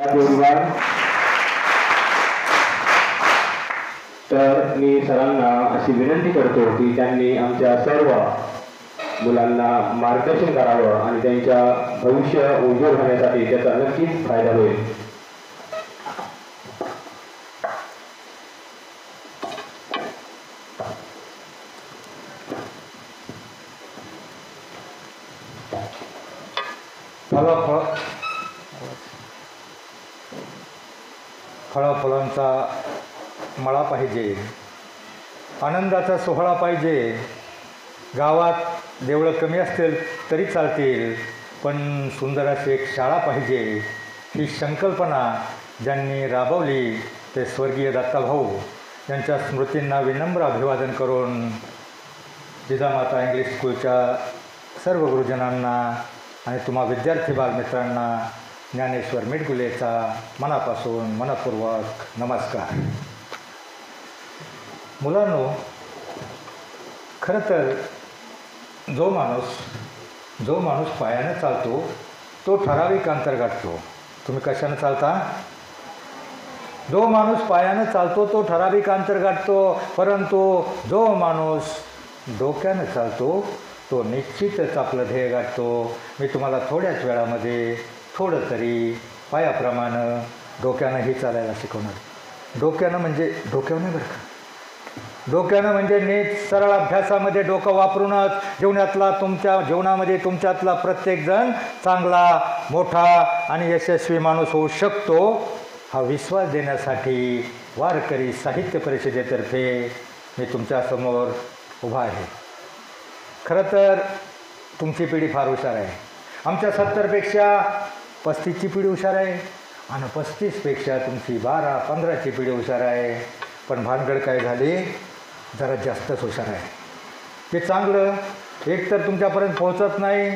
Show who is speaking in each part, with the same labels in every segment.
Speaker 1: तर मी सरांना अशी विनंती करतो की त्यांनी आमच्या सर्व मुलांना मार्गदर्शन करावं आणि त्यांच्या भविष्य उज्ज्वल होण्यासाठी त्याचा नक्कीच फायदा होईल.
Speaker 2: फळाफुलांचा मळा पाहिजे, आनंदाचा सोहळा पाहिजे. गावात देवळं कमी असतील तरी चालतील, पण सुंदर अशी एक शाळा पाहिजे. ही संकल्पना ज्यांनी राबवली ते स्वर्गीय दत्ताभाऊ यांच्या स्मृतींना विनम्र अभिवादन करून जिजामाता इंग्लिश स्कूलच्या सर्व गुरुजनांना आणि तुम्हा विद्यार्थी बालमित्रांना ज्ञानेश्वर मिटगुलेचा मनापासून मनपूर्वक नमस्कार. मुलांनो, खरं तर जो माणूस पायानं चालतो तो ठराविक अंतर गाठतो. तुम्ही कशानं चालता? जो माणूस पायानं चालतो तो ठराविक अंतर गाठतो, परंतु जो माणूस डोक्यानं चालतो तो निश्चितच आपलं ध्येय गाठतो. मी तुम्हाला थोड्याच वेळामध्ये थोडं तरी पायाप्रमाणे डोक्यानंही चालायला शिकवणार. डोक्यानं म्हणजे डोक्यावर नाही बरं का, डोक्यानं म्हणजे नीट सरळ अभ्यासामध्ये डोकं वापरूनच तुमच्या जीवनामध्ये तुमच्यातला प्रत्येकजण चांगला, मोठा आणि यशस्वी माणूस होऊ शकतो हा विश्वास देण्यासाठी वारकरी साहित्य परिषदेतर्फे मी तुमच्यासमोर उभा आहे. खरं तर तुमची पिढी फार हुशार आहे. आमच्या 70पेक्षा 35ची पिढी हुशार आहे आणि 35पेक्षा तुमची 12-15ची पिढी हुशार आहे. पण भानगड काय झाली, जरा जास्तच हुशार आहे. ते चांगलं एकतर तुमच्यापर्यंत पोहोचत नाही,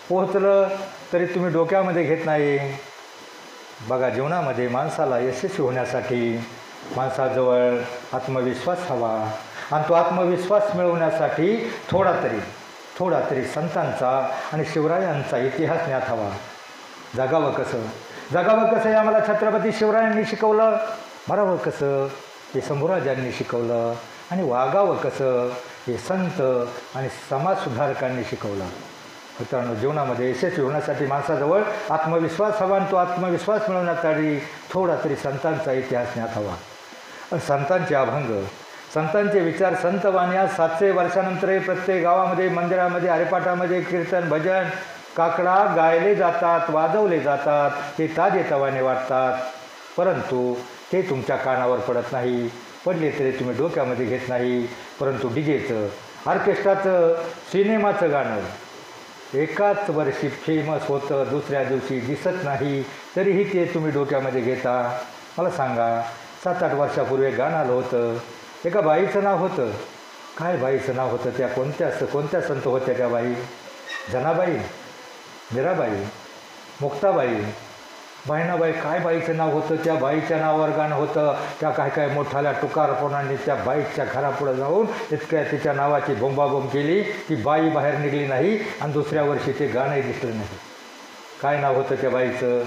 Speaker 2: पोहोचलं तरी तुम्ही डोक्यामध्ये घेत नाही. बघा, जीवनामध्ये माणसाला यशस्वी होण्यासाठी माणसाजवळ आत्मविश्वास हवा आणि तो आत्मविश्वास मिळवण्यासाठी थोडा तरी संतांचा आणि शिवरायांचा इतिहास ज्ञात हवा. जगावं कसं हे आम्हाला छत्रपती शिवरायांनी शिकवलं. मरावं कसं हे शंभूराजांनी शिकवलं. आणि वागावं कसं हे संत आणि समाजसुधारकांनी शिकवलं. मित्रांनो, जीवनामध्ये यशस्वी होण्यासाठी माणसाजवळ आत्मविश्वास हवा आणि तो आत्मविश्वास मिळवण्यासाठी थोडा तरी संतांचा इतिहास ज्ञात हवा. संतांचे अभंग, संतांचे विचार, संतवाण्या 700 वर्षानंतरही प्रत्येक गावामध्ये, मंदिरामध्ये, हरिपाठामध्ये कीर्तन, भजन, काकडा गायले जातात, वाजवले जातात. ते ताजेतवाने वाटतात, परंतु ते तुमच्या कानावर पडत नाही. पडले तरी तुम्ही डोक्यामध्ये घेत नाही. परंतु डीजेचं, ऑर्केस्ट्राचं, सिनेमाचं गाणं एकाच वर्षी फेमस होतं, दुसऱ्या दिवशी दिसत नाही, तरीही ते तुम्ही डोक्यामध्ये घेता. मला सांगा, 7-8 वर्षापूर्वी गाणं आलं होतं. एका बाईचं नाव होतं. काय बाईचं नाव होतं? त्या कोणत्या संत होत्या त्या बाई? जनाबाई, मीराबाई, मुक्ताबाई, बहिणाबाई, काय बाईचं नाव होतं? त्या बाईच्या नावावर गाणं होतं. त्या काय मोठाल्या टुकारपणाने त्या बाईच्या घरापुढं जाऊन तिच्या नावाची बोंबाबोंब केली. ती बाई बाहेर निघली नाही आणि दुसऱ्या वर्षी ते गाणंही दिसलं नाही. काय नाव होतं त्या बाईचं?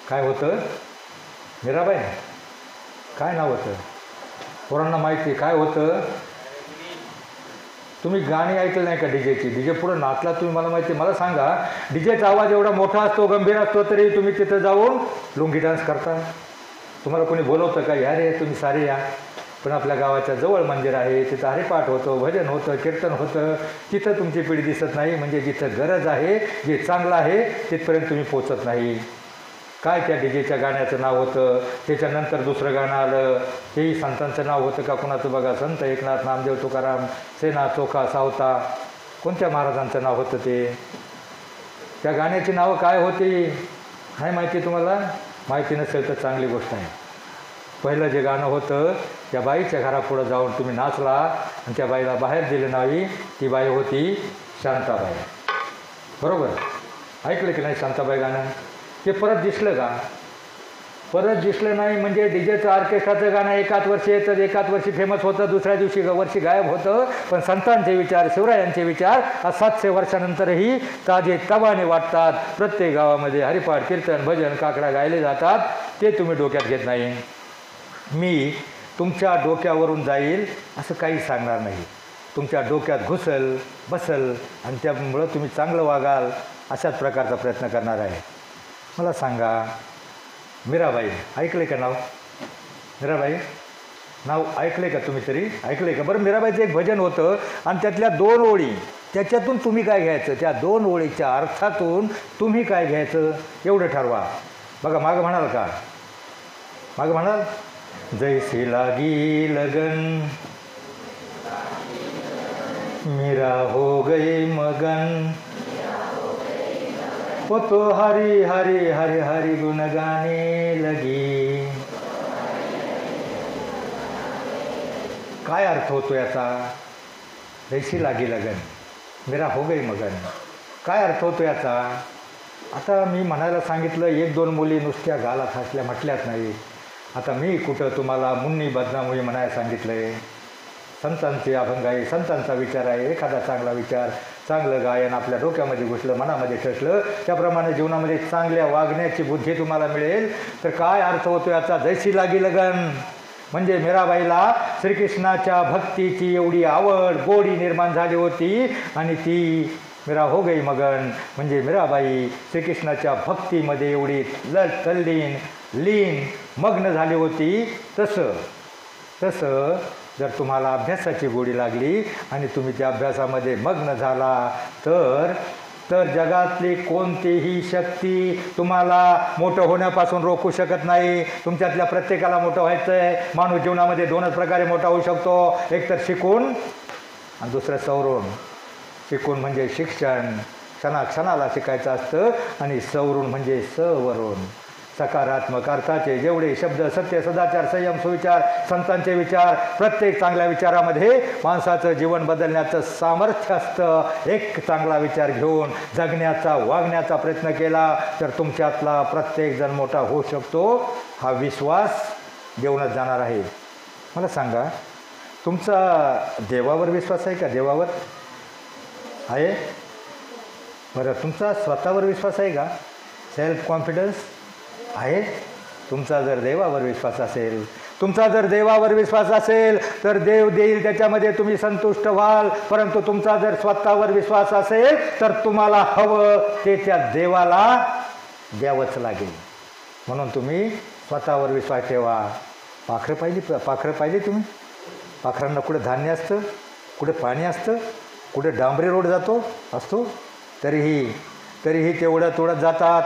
Speaker 2: काय होतं? मीराबाई. काय नाव होतं? पोरांना माहिती काय होतं? तुम्ही गाणी ऐकलं नाही का डीजेची? डीजे पुढं नाचला तुम्ही, मला माहिती. मला सांगा, डीजेचा आवाज एवढा मोठा असतो, गंभीर असतो, तरी तुम्ही तिथं जाऊन लुंगी डान्स करता? तुम्हाला कोणी बोलवतं का? या रे तुम्ही सारे या. पण आपल्या गावाच्या जवळ मंदिर आहे, तिथं हरिपाठ होतं, भजन होतं, कीर्तन होतं, तिथं तुमची पिढी दिसत नाही. म्हणजे जिथं गरज आहे, जे चांगलं आहे तिथपर्यंत तुम्ही पोचत नाही. काय त्या डीजेच्या गाण्याचं नाव होतं? त्याच्यानंतर दुसरं गाणं आलं, तेही संतांचं नाव होतं का कुणाचं? बघा, संत एकनाथ, नामदेव, तुकाराम, सेना, चोखा, सावता. कोणत्या महाराजांचं नाव होतं ते? त्या गाण्याची नावं काय होती? नाही माहिती तुम्हाला? माहिती नसेल तर चांगली गोष्ट आहे. पहिलं जे गाणं होतं, त्या बाईच्या घरापुढं जाऊन तुम्ही नाचला आणि त्या बाईला बाहेर दिलं नाही, ती बाई होती शांताबाई. बरोबर ऐकलं की नाही? शांताबाई गाणं ते परत दिसलं का? परत दिसलं नाही म्हणजे डीजेचं ऑर्केस्ट्राचं गाणं एकाच वर्षी येतं, एकाच वर्षी फेमस होतं, दुसऱ्या दिवशी वर्षी गायब होतं. पण संतांचे विचार, शिवरायांचे विचार आज 700 वर्षानंतरही ताजे तवाने वाटतात. प्रत्येक गावामध्ये हरिपाठ, कीर्तन, भजन, काकडा गायले जातात. ते तुम्ही डोक्यात घेत नाही. मी तुमच्या डोक्यावरून जाईल असं काही सांगणार नाही. तुमच्या डोक्यात घुसल, बसल आणि त्यामुळं तुम्ही चांगलं वागाल अशाच प्रकारचा प्रयत्न करणार आहे. मला सांगा, मीराबाई ऐकले का नाव? मीराबाई नाव ऐकले का तुम्ही? तरी ऐकले का? बरं, मीराबाईचं एक भजन होतं आणि त्यातल्या 2 ओळी, त्याच्यातून तुम्ही काय घ्यायचं, त्या 2 ओळीच्या अर्थातून तुम्ही काय घ्यायचं एवढं ठरवा. बघा, मागं म्हणाल का? मागं म्हणाल, जैसी लागी लगन मीरा हो गई मगन, वो तो हरी हरी हरी हरी गुण गाने लगी. काय अर्थ होतो याचा? जैसी लागी लगन मीरा हो गई मगन, काय अर्थ होतो याचा? आता मी म्हणायला सांगितलं, 1-2 मुली नुसत्या गालात हसल्या म्हटल्यात नाही. आता मी कुठं तुम्हाला मुन्नी बदनामुळी म्हणायला सांगितलं आहे? संतांचे अभंग आहे, संतांचा विचार आहे. एखादा चांगला विचार, चांगलं गायन आपल्या डोक्यामध्ये घुसलं, मनामध्ये ठसलं, त्याप्रमाणे जीवनामध्ये चांगल्या वागण्याची बुद्धी तुम्हाला मिळेल. तर काय अर्थ होतो याचा? जैसी लागी लगन म्हणजे मीराबाईला श्रीकृष्णाच्या भक्तीची एवढी आवड, गोडी निर्माण झाली होती आणि ती मीरा हो गई मगन म्हणजे मीराबाई श्रीकृष्णाच्या भक्तीमध्ये एवढी तल्लीन, लीन, मग्न झाली होती. तसं जर तुम्हाला अभ्यासाची गोडी लागली आणि तुम्ही त्या अभ्यासामध्ये मग्न झाला तर जगातली कोणतीही शक्ती तुम्हाला मोठं होण्यापासून रोखू शकत नाही. तुमच्यातल्या प्रत्येकाला मोठं व्हायचं आहे. माणूस जीवनामध्ये 2च प्रकारे मोठा होऊ शकतो, एक तर शिकून आणि दुसरं सवरून. शिकून म्हणजे शिक्षण, क्षणाक्षणाला शिकायचं असतं, आणि सवरून म्हणजे सवरून. सकारात्मक अर्थाचे जेवढे शब्द, सत्य, सदाचार, संयम, सुविचार, संतांचे विचार, प्रत्येक चांगल्या विचारामध्ये माणसाचं जीवन बदलण्याचं सामर्थ्य असतं. एक चांगला विचार घेऊन जगण्याचा, वागण्याचा प्रयत्न केला तर तुमच्यातला प्रत्येकजण मोठा होऊ शकतो. हा विश्वास देऊनच जाणार आहे. मला सांगा, तुमचा देवावर विश्वास आहे का? देवावर आहे? बरं, तुमचा स्वतःवर विश्वास आहे का? सेल्फ कॉन्फिडन्स आहे? तुमचा जर देवावर विश्वास असेल, तर देव देईल, त्याच्यामध्ये तुम्ही संतुष्ट व्हाल. परंतु तुमचा जर स्वतःवर विश्वास असेल तर तुम्हाला हवं ते त्या देवाला द्यावंच लागेल. म्हणून तुम्ही स्वतःवर विश्वास ठेवा. पाखरं पाहिली तुम्ही? पाखरांना कुठे धान्य असतं, कुठे पाणी असतं, कुठे डांबरी रोड असतो, तरीही तेवढं तोडत जातात.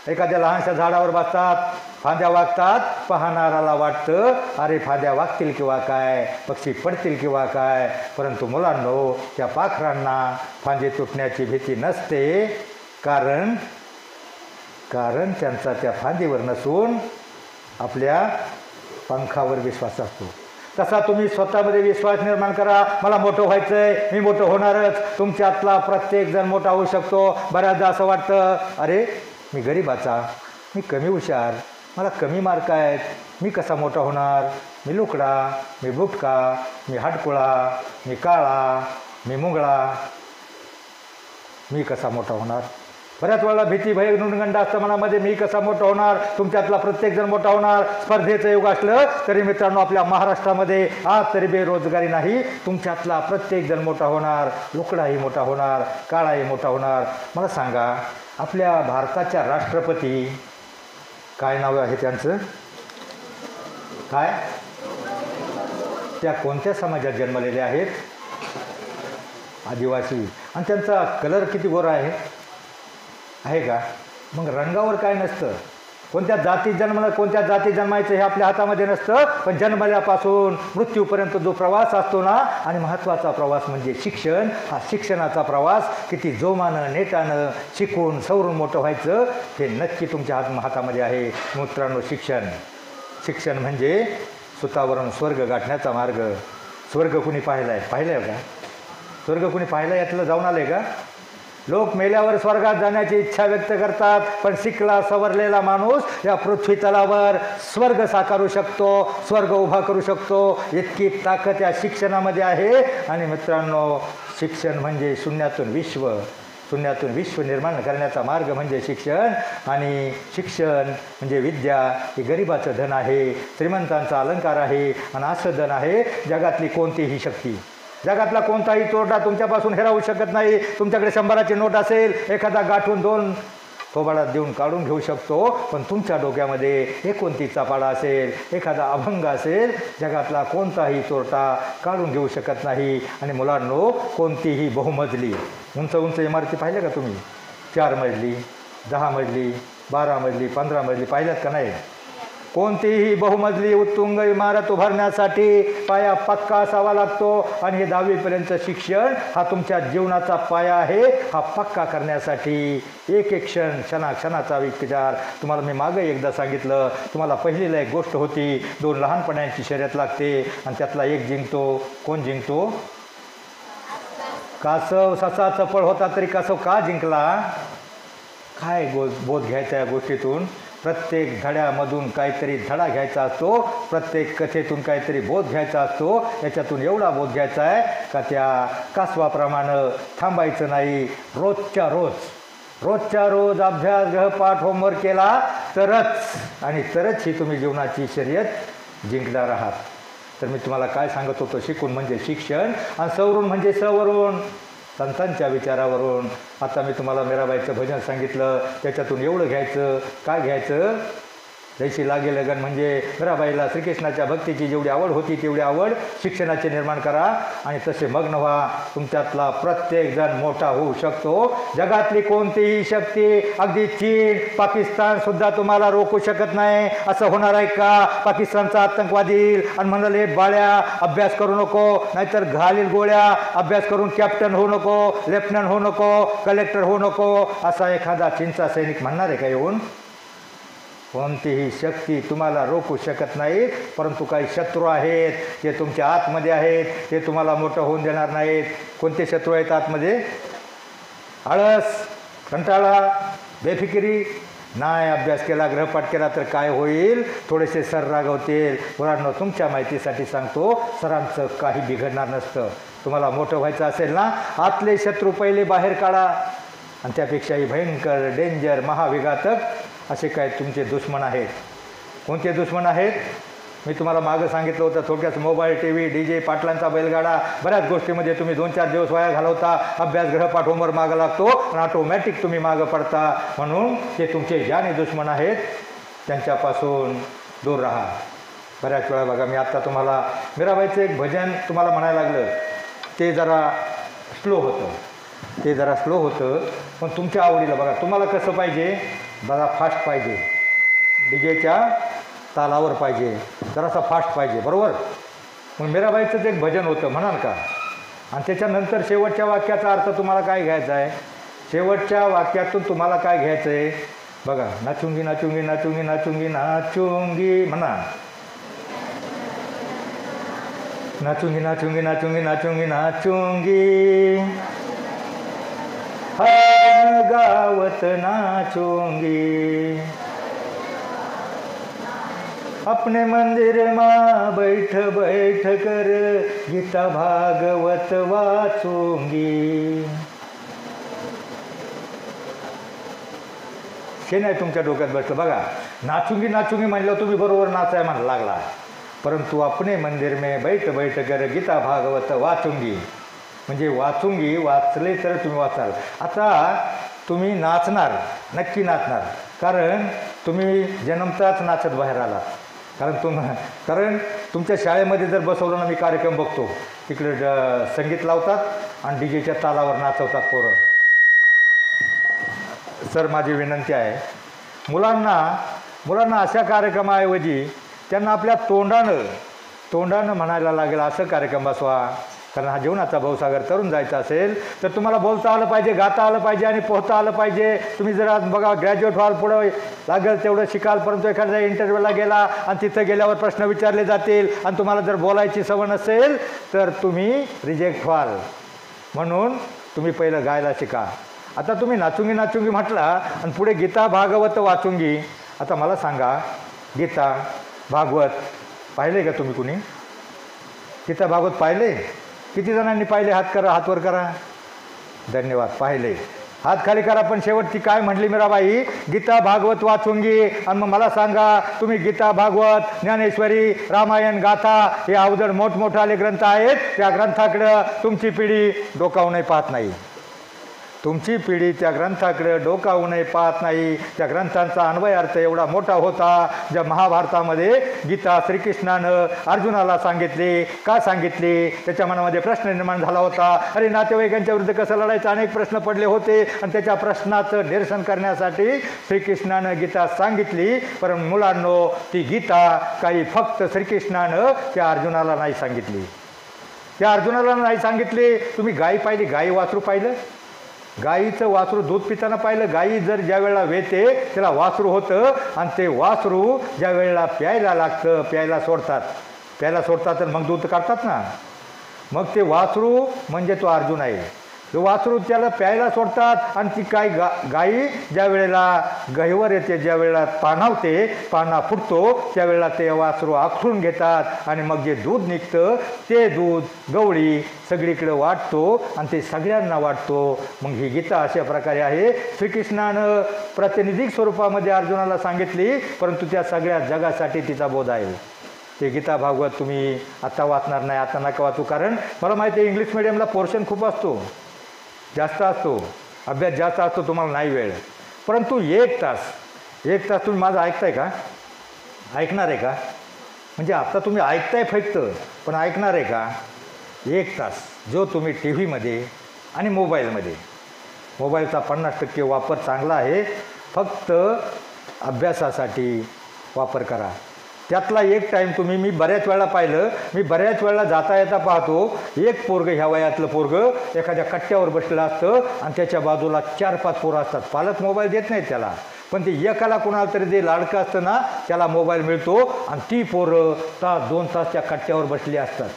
Speaker 2: एखाद्या लहानशा झाडावर बसतात, फांद्या वागतात. पाहणाराला वाटतं अरे फांद्या वागतील किंवा काय, पक्षी पडतील किंवा काय. परंतु मुलांनो, त्या पाखरांना फांदी तुटण्याची भीती नसते, कारण त्यांचा त्या फांदीवर नसून आपल्या पंखावर विश्वास असतो. तसा तुम्ही स्वतःमध्ये विश्वास निर्माण करा. मला मोठं व्हायचं आहे, मी मोठं होणारच. तुमच्यातला प्रत्येकजण मोठा होऊ शकतो. बऱ्याचदा असं वाटतं, अरे मी गरीबाचा, मी कमी हुशार, मला कमी मार्क आहेत, मी कसा मोठा होणार? मी लुकडा, मी बुटका, मी हाटकुळा, मी काळा, मी मुंगळा, मी कसा मोठा होणार? बऱ्याच वेळेला भीती, भय, नुणगंड असतं मनामध्ये. मी कसा मोठा होणार? तुमच्यातला प्रत्येकजण मोठा होणार. स्पर्धेचं युग असलं तरी मित्रांनो, आपल्या महाराष्ट्रामध्ये आज तरी बेरोजगारी नाही. तुमच्यातला प्रत्येकजण मोठा होणार. लुकडाही मोठा होणार, काळाही मोठा होणार. मला सांगा, आपल्या भारताच्या राष्ट्रपती काय नाव आहे त्यांचं? काय? त्या कोणत्या समाजात जन्मलेल्या आहेत? आदिवासी. आणि त्यांचा कलर किती गोरा आहे का? मग रंगावर काय नसतं. कोणत्या जातीत जन्मायचं हे आपल्या हातामध्ये नसतं. पण जन्मल्यापासून मृत्यूपर्यंत जो प्रवास असतो ना, आणि महत्त्वाचा प्रवास म्हणजे शिक्षण. हा शिक्षणाचा प्रवास किती जोमानं, नेटानं, शिकून सवरून मोठं व्हायचं हे नक्की तुमच्या हातामध्ये आहे. मित्रांनो, शिक्षण म्हणजे सुतावरून स्वर्ग गाठण्याचा मार्ग. स्वर्ग कुणी पाहिला आहे का? स्वर्ग कुणी पाहिला? यातलं जाऊन आलं आहे का? लोक मेल्यावर स्वर्गात जाण्याची इच्छा व्यक्त करतात, पण शिकला सवरलेला माणूस या पृथ्वी तलावर स्वर्ग साकारू शकतो, स्वर्ग उभा करू शकतो. इतकी ताकद या शिक्षणामध्ये आहे. आणि मित्रांनो, शिक्षण म्हणजे शून्यातून विश्व निर्माण करण्याचा मार्ग म्हणजे शिक्षण. आणि शिक्षण म्हणजे विद्या ही गरिबाचं धन आहे, श्रीमंतांचा अलंकार आहे. आणि असं धन आहे जगातली कोणतीही शक्ती, जगातला कोणताही चोरटा तुमच्यापासून हेरावू शकत नाही. तुमच्याकडे 100ची नोट असेल, एखादा गाठून 2 थोबाडात देऊन काढून घेऊ शकतो, पण तुमच्या डोक्यामध्ये 29चा पाडा असेल, एखादा अभंग असेल, जगातला कोणताही चोरटा काढून घेऊ शकत नाही. आणि मुलांनो, कोणतीही बहुमजली उंच इमारती पाहिल्या का तुम्ही? 4 मजली, 10 मजली, 12 मजली, 15 मजली पाहिल्यात का नाही? कोणतीही बहुमजली उत्तुंग इमारत उभारण्यासाठी पाया पक्का असावा लागतो. आणि हे 10वीपर्यंत शिक्षण हा तुमच्या जीवनाचा पाया आहे. हा पक्का करण्यासाठी एक क्षणाचा विचार. तुम्हाला मी मागं एकदा सांगितलं, तुम्हाला पहिलीला एक गोष्ट होती, 2 लहानपणाची शर्यत लागते आणि त्यातला एक जिंकतो. कोण जिंकतो? कासव. ससा चपळ होता तरी कासव का जिंकला? काय बोध घ्यायचा या गोष्टीतून? प्रत्येक धड्यामधून काहीतरी धडा घ्यायचा असतो, प्रत्येक कथेतून काहीतरी बोध घ्यायचा असतो. याच्यातून एवढा बोध घ्यायचा आहे का त्या कासवाप्रमाणे थांबायचं नाही. रोजच्या रोज अभ्यास, गृहपाठ, होमवर्क केला तरच ही तुम्ही जीवनाची शर्यत जिंकणार आहात. तर मी तुम्हाला काय सांगत होतो, शिकून म्हणजे शिक्षण आणि सवरून म्हणजे सवरून, संतांच्या विचारावरून. आता मी तुम्हाला मीराबाईचं भजन सांगितलं, त्याच्यातून एवढं घ्यायचं. काय घ्यायचं? जैशी लागे लगन म्हणजे मीराबाईला श्रीकृष्णाच्या भक्तीची जेवढी आवड होती तेवढी आवड शिक्षणाचे निर्माण करा आणि तसे मग्न व्हा. तुमच्यातला प्रत्येक जण मोठा होऊ शकतो. जगातली कोणतीही शक्ती, अगदी चीन, पाकिस्तानसुद्धा तुम्हाला रोखू शकत नाही. असं होणार आहे का? पाकिस्तानचा आतंकवादी येईल आणि म्हणाले, बाळ्या अभ्यास करू नको, नाहीतर घालील गोळ्या, अभ्यास करून कॅप्टन होऊ नको, लेफ्टनंट होऊ नको, कलेक्टर होऊ नको, असा एखादा चीनचा सैनिक म्हणणार आहे का येऊन? कोणतीही शक्ती तुम्हाला रोखू शकत नाहीत. परंतु काही शत्रू आहेत, ते तुमच्या आतमध्ये आहेत, ते तुम्हाला मोठं होऊन देणार नाहीत. कोणते शत्रू आहेत आतमध्ये? आळस, कंटाळा, बेफिकिरी. नाही अभ्यास केला, गृहपाठ केला तर काय होईल? थोडेसे सर रागवतील. मुलांनो, तुमच्या माहितीसाठी सांगतो, सरांचं काही बिघडणार नसतं. तुम्हाला मोठं व्हायचं असेल ना, आतले शत्रू पहिले बाहेर काढा. आणि त्यापेक्षाही भयंकर, डेंजर, महाविघातक असे काय तुमचे दुश्मन आहेत. कोणते दुश्मन आहेत? मी तुम्हाला मागं सांगितलं होतं थोडक्यात. मोबाईल, TV, DJ, पाटलांचा बैलगाडा, बऱ्याच गोष्टीमध्ये तुम्ही 2-4 दिवस वाया घालवता. अभ्यास, गृहपाठ, होमवर्क मागं लागतो आणि ऑटोमॅटिक तुम्ही मागं पडता. म्हणून ते तुमचे ज्याने दुश्मन आहेत त्यांच्यापासून दूर राहा. बऱ्याच वेळा बघा, मी आत्ता तुम्हाला मीराबाईचं एक भजन तुम्हाला म्हणायला लागलं, ते जरा स्लो होतं, पण तुमच्या आवडीला बघा. तुम्हाला कसं पाहिजे? जरा फास्ट पाहिजे, डीजेच्या तालावर पाहिजे, जरासा फास्ट पाहिजे, बरोबर? मग मीराबाईचंच एक भजन होतं, म्हणाल का? आणि त्याच्यानंतर शेवटच्या वाक्याचा अर्थ तुम्हाला काय घ्यायचा आहे? शेवटच्या वाक्यातून तुम्हाला काय घ्यायचं आहे बघा. नाचुंगी नाचुंगी नाचुंगी नाचुंगी नाचुंगी म्हणा. नाचुंगी नाचुंगी नाचुंगी नाचुंगी नाचुंगी, हर गावत नाचूंगी, अपने मंदिर में बैठ बैठ कर गीता भागवत वाचूंगी. हे नाही तुमच्या डोक्यात बसलं बघा. नाचूंगी नाचूंगी म्हणलं तुम्ही बरोबर नाचाय म्हणायला लागला. परंतु अपने मंदिर में बैठ बैठ कर गीता भागवत वाचूंगी म्हणजे वाचूंगी, वाचले तर तुम्ही वाचाल. आता तुम्ही नाचणार, नक्की नाचणार, कारण तुम्ही जन्मताच नाचत बाहेर आलात. कारण तुमच्या शाळेमध्ये जर बसवलं ना, मी कार्यक्रम बघतो, तिकडे संगीत लावतात आणि डीजेच्या तालावर नाचवतात पोरं. सर, माझी विनंती आहे, मुलांना अशा कार्यक्रमाऐवजी त्यांना आपल्या तोंडानं म्हणायला लागेल असं कार्यक्रम बसवा. कारण हा जीवनाचा भाऊसागर तरुण जायचा असेल तर तुम्हाला बोलता आलं पाहिजे, गाता आलं पाहिजे आणि पोहता आलं पाहिजे. तुम्ही जर आज बघा ग्रॅज्युएट व्हाल, पुढं लागेल तेवढं शिकाल, परंतु एखाद्या इंटरव्ह्यूला गेला आणि तिथं गेल्यावर प्रश्न विचारले जातील आणि तुम्हाला जर बोलायची सवय नसेल तर तुम्ही रिजेक्ट व्हाल. म्हणून तुम्ही पहिलं गायला शिका. आता तुम्ही नाचुंगी नाचुंगी म्हटला आणि पुढे गीता भागवत वाचुंगी. आता मला सांगा, गीता भागवत पाहिले का तुम्ही कुणी? गीता भागवत पाहिले? किती जणांनी पाहिले? हात करा, हात वर करा. धन्यवाद, पाहिले. हात खाली करा. पण शेवटची काय म्हटली मीराबाई? गीता भागवत वाचुंगी. आणि मग मला सांगा, तुम्ही गीता भागवत, ज्ञानेश्वरी, रामायण, गाथा हे अवजड मोठमोठाले ग्रंथ आहेत, त्या ग्रंथाकडं तुमची पिढी डोकावूनही पाहत नाही. तुमची पिढी त्या ग्रंथाकडे डोकावूनही पाहत नाही. त्या ग्रंथांचा अन्वय अर्थ एवढा मोठा होता. ज्या महाभारतामध्ये गीता श्रीकृष्णानं अर्जुनाला सांगितली, का सांगितली? त्याच्या मनामध्ये प्रश्न निर्माण झाला होता. अरे, नातेवाईकांच्या विरुद्ध कसं लढायचं, अनेक प्रश्न पडले होते आणि त्याच्या प्रश्नाचं निरसन करण्यासाठी श्रीकृष्णानं गीता सांगितली. पण मुलांनो, ती गीता काही फक्त श्रीकृष्णानं त्या अर्जुनाला नाही सांगितली. त्या अर्जुनाला नाही सांगितली. तुम्ही गाई पाहिली? गाई वासरू पाहिलं? गाईचं वासरू दूध पिताना पाहिलं? गाई जर ज्या वेळेला वेते त्याला वासरू होतं आणि ते वासरू ज्या वेळेला प्यायला लागतं, प्यायला सोडतात तर मग दूध काढतात ना. मग ते वासरू म्हणजे तो अर्जुन आहे. तो वासरू त्याला प्यायला सोडतात आणि ती काय गाई ज्या वेळेला गहिवर येते, ज्या वेळेला पाणावते, पाना फुटतो, त्यावेळेला ते वासरू आखडून घेतात आणि मग जे दूध निघतं ते दूध गवळी सगळीकडे वाटतो आणि ते सगळ्यांना वाटतो. मग ही गीता अशा प्रकारे आहे. श्रीकृष्णानं प्रातिनिधिक स्वरूपामध्ये अर्जुनाला सांगितली, परंतु त्या सगळ्या जगासाठी तिचा बोध आहे. ते गीता भागवत तुम्ही आता वाचणार नाही, आता नका वाचू. कारण मला माहिती आहे इंग्लिश मिडियमला पोर्शन खूप असतो, जास्त असतो, अभ्यास जास्त असतो, तुम्हाला नाही वेळ. परंतु एक तास तुम्ही माझं ऐकताय का? ऐकणार आहे का? म्हणजे आता तुम्ही ऐकताय फक्त, पण ऐकणार आहे का? 1 तास जो तुम्ही टी व्हीमध्ये आणि मोबाईलचा 50% वापर चांगला आहे, फक्त अभ्यासासाठी वापर करा. त्यातला एक टाईम तुम्ही, मी बऱ्याच वेळेला जाता येता पाहतो, एक पोरगं, ह्या वयातलं पोरगं एखाद्या कट्ट्यावर बसलेलं असतं आणि त्याच्या बाजूला 4-5 पोरं असतात. पालक मोबाईल देत नाहीत त्याला, पण ते एकाला कोणाला तरी जे लाडकं असतं ना त्याला मोबाईल मिळतो आणि ती पोरं 2 तास त्या कट्ट्यावर बसली असतात.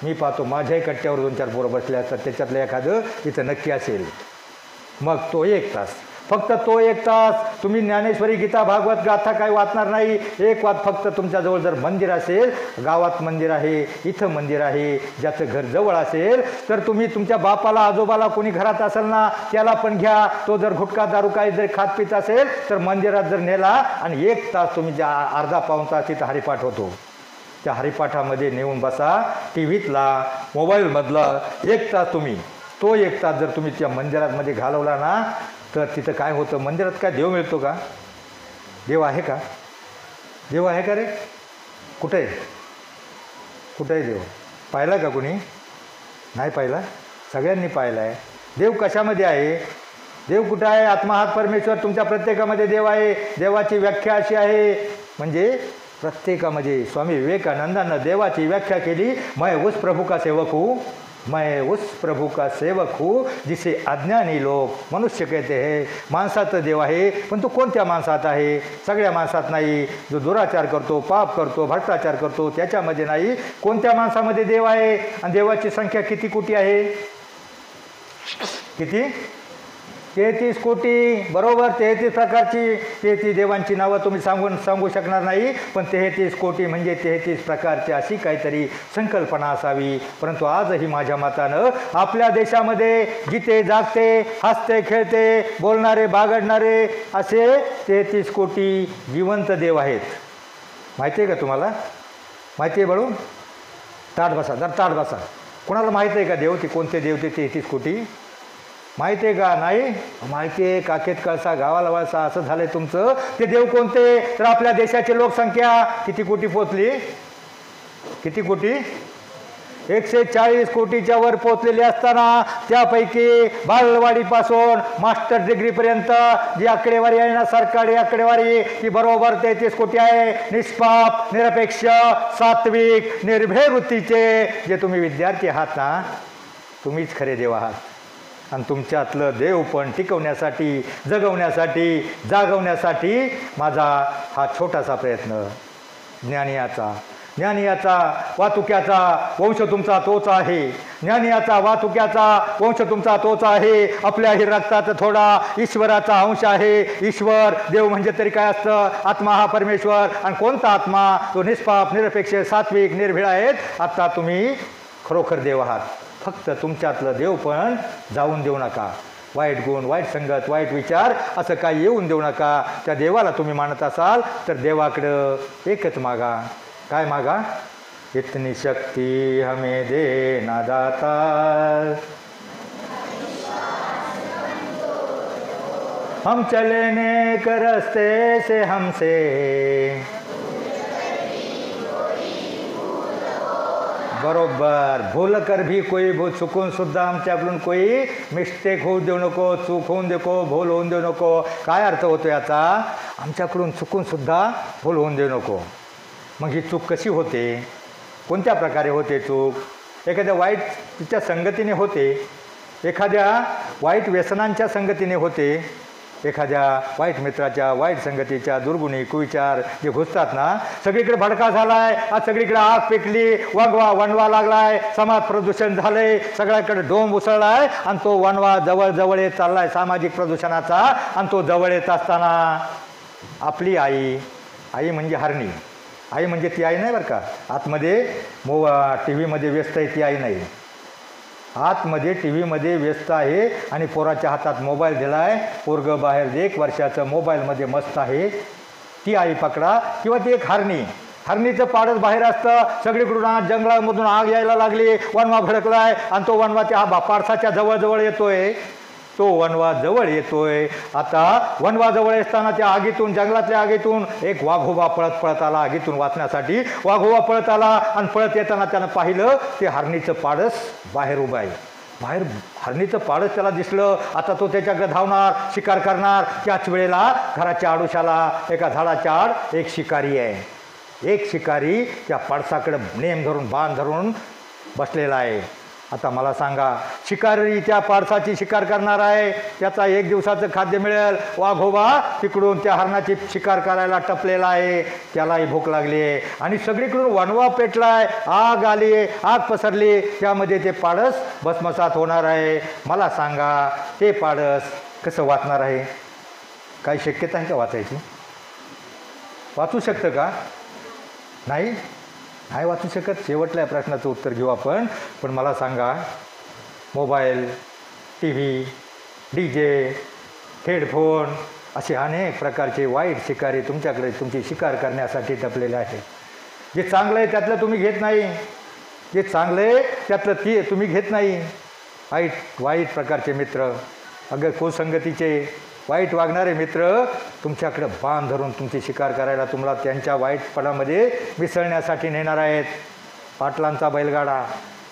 Speaker 2: मी पाहतो माझ्याही कट्ट्यावर 2-4 पोरं बसले असतात, त्याच्यातलं एखादं इथं नक्की असेल. मग तो 1 तास, फक्त तो 1 तास तुम्ही ज्ञानेश्वरी, गीता भागवत, गाथा काही वाचणार नाही. एक वाद फक्त तुमच्याजवळ जर मंदिर असेल, गावात मंदिर आहे, इथं मंदिर आहे, ज्याचं घर जवळ असेल, तर तुम्ही तुमच्या बापाला, आजोबाला कोणी घरात असेल ना त्याला पण घ्या. तो जर गुटखा दारू काही जर खात पित असेल तर मंदिरात जर नेला आणि 1 तास तुम्ही ज्या अर्धा-पाऊण तास तिथं हरिपाठ होतो, त्या हरिपाठामध्ये नेऊन बसा. टी व्हीतला, मोबाईलमधला 1 तास तुम्ही, तो 1 तास जर तुम्ही त्या मंदिरामध्ये घालवला ना, तर तिथं काय होतं? मंदिरात काय देव मिळतो का? देव आहे का? देव आहे का रे? कुठे आहे देव? पाहिला का कुणी? नाही पाहिला? सगळ्यांनी पाहिला आहे. देव कशामध्ये आहे? देव कुठं आहे? आत्मा हाच परमेश्वर तुमच्या प्रत्येकामध्ये देव आहे. देवाची व्याख्या अशी आहे, म्हणजे प्रत्येकामध्ये स्वामी विवेकानंदांना देवाची व्याख्या केली, मैं उस प्रभु का सेवक हूँ जिसे अज्ञानी लोग मनुष्य कहते हैं. माणसाचं देव आहे, पण तो कोणत्या माणसात आहे? सगळ्या माणसात नाही. जो दुराचार करतो, पाप करतो, भ्रष्टाचार करतो, त्याच्यामध्ये नाही. कोणत्या माणसामध्ये देव आहे? आणि देवाची संख्या किती कोटी आहे? किती? 33 कोटी. बरोबर, 33 प्रकारची, 33 देवांची नावं तुम्ही सांगू शकणार नाही, पण 33 कोटी म्हणजे 33 प्रकारची अशी काहीतरी संकल्पना असावी. परंतु आजही माझ्या मतानं आपल्या देशामध्ये जिते जागते, हसते, खेळते, बोलणारे, बागडणारे असे 33 कोटी जिवंत देव आहेत. माहिती आहे का तुम्हाला? माहिती आहे बळू? ताट बसा. कोणाला माहिती आहे का देव ते कोणते देव ते 33 कोटी? माहिती आहे का? नाही माहिती आहे. काकेत कळसा, गावाला वळसा असं झालंय तुमचं. ते देव कोणते? तर आपल्या देशाची लोकसंख्या किती कोटी पोचली? किती कोटी? 140 कोटीच्या वर पोचलेली असताना त्यापैकी बालवाडीपासून मास्टर डिग्रीपर्यंत जी आकडेवारी आहे ना, सरकारी आकडेवारी, ती बरोबर 33 कोटी आहे. निष्पाप, निरपेक्ष, सात्विक, निर्भय वृत्तीचे जे तुम्ही विद्यार्थी आहात ना, तुम्हीच खरे देव आहात. आणि तुमच्यातलं देव पण टिकवण्यासाठी, जगवण्यासाठी, जागवण्यासाठी माझा हा छोटासा प्रयत्न ज्ञानियाचा. ज्ञानी याचा वातुक्याचा वंश तुमचा तोच आहे. ज्ञानी याचा वातुक्याचा वंश तुमचा तोच आहे. आपल्याही रक्तात थोडा ईश्वराचा अंश आहे. ईश्वर देव म्हणजे तरी काय असतं? आत्मा हा परमेश्वर. आणि कोणता आत्मा? तो निष्पाप, निरपेक्ष, सात्विक, निर्भीड आहेत. आता तुम्ही खरोखर देव आहात. फक्त तुमच्यातलं देव पण जाऊन देऊ नका. वाईट गुण, वाईट संगत, वाईट विचार असं काही येऊन देऊ नका. त्या देवाला तुम्ही मानत असाल तर देवाकडं एकच मागा. काय मागा? इतनी शक्ती हमें दे ना दाता, हम चले नेक रस्ते से हमसे, बरोबर. भूल कर भी कोई चुकून सुद्धा आमच्याकडून कोई मिस्टेक होऊ देऊ नको, चूक होऊन देऊ, भूल होऊन देऊ नको. काय अर्थ होतो याचा? आमच्याकडून चुकून सुद्धा भूल होऊन देऊ नको. मग ही चूक कशी होते? कोणत्या प्रकारे होते चूक? एखाद्या वाईट तिच्या संगतीने होते, एखाद्या वाईट व्यसनांच्या संगतीने होते, एखाद्या वाईट मित्राच्या, वाईट संगतीच्या, दुर्गुणी, कुविचार जे घुसतात ना, सगळीकडे भडका झाला आहे. आज सगळीकडे आग पेटली, वणवा लागला आहे, समाज प्रदूषण झालं आहे, सगळ्याकडे डोंब उसळला आहे आणि तो वणवा जवळ येत चालला आहे सामाजिक प्रदूषणाचा. आणि तो जवळ येत असताना आपली आई म्हणजे हरणी, आई म्हणजे ती आई नाही बरं का. आतमध्ये टी व्हीमध्ये व्यस्त आहे ती आई नाही. आतमध्ये टी व्हीमध्ये व्यस्त आहे आणि पोराच्या हातात मोबाईल दिला आहे. पोरगं बाहेर 1 वर्षाचं मोबाईलमध्ये मस्त आहे. ती आई पकडा. किंवा ती एक हरणीचं पाडच बाहेर असतं. सगळीकडून आज जंगलामधून आग यायला लागली, वणवा भडकला आहे आणि तो वणवा त्या पाडसाच्या जवळ येतोय. तो वणवा जवळ येतोय. आता वणवा जवळ असताना त्या आगीतून, जंगलातल्या आगीतून एक वाघोबा पळत आला. आगीतून वाचण्यासाठी वाघोबा पळत आला आणि पळत येताना त्यानं पाहिलं ते हरणीचं पाडस बाहेर उभं आहे. बाहेर हरणीचं पाडस त्याला दिसलं. आता तो त्याच्याकडे धावणार, शिकार करणार. त्याच वेळेला घराच्या आडोशाला एका झाडाच्या आड एक शिकारी आहे. एक शिकारी त्या पाडसाकडे नेम धरून, बाण धरून बसलेला आहे. आता मला सांगा, शिकारी त्या पाडसाची शिकार करणार आहे, त्याचा 1 दिवसाचं खाद्य मिळेल. वाघोबा तिकडून त्या हरणाची शिकार करायला टपलेला आहे. त्यालाही भूक लागली आहे आणि सगळीकडून वणवा पेटलाय, आग आली, आग पसरली. त्यामध्ये ते पाडस भस्मसात होणार आहे. मला सांगा, ते पाडस कसं वाचणार आहे? काही शक्यता आहे का वाचायची? वाचू शकतं का? नाही वाचू शकत. शेवटल्या प्रश्नाचं उत्तर घेऊ आपण. पण मला सांगा, mobile, T V, DJ, headphone असे अनेक प्रकारचे वाईट शिकारी तुमच्याकडे तुमची शिकार करण्यासाठी टपलेले आहेत. जे चांगलं आहे त्यातलं तुम्ही घेत नाही. जे चांगलं आहे त्यातलं तुम्ही घेत नाही. वाईट प्रकारचे मित्र, अगं कुसंगतीचे वाईट वागणारे मित्र तुमच्याकडे बाण धरून तुमची शिकार करायला तुम्हाला त्यांच्या वाईटपणामध्ये मिसळण्यासाठी नेणार आहेत. पाटलांचा बैलगाडा.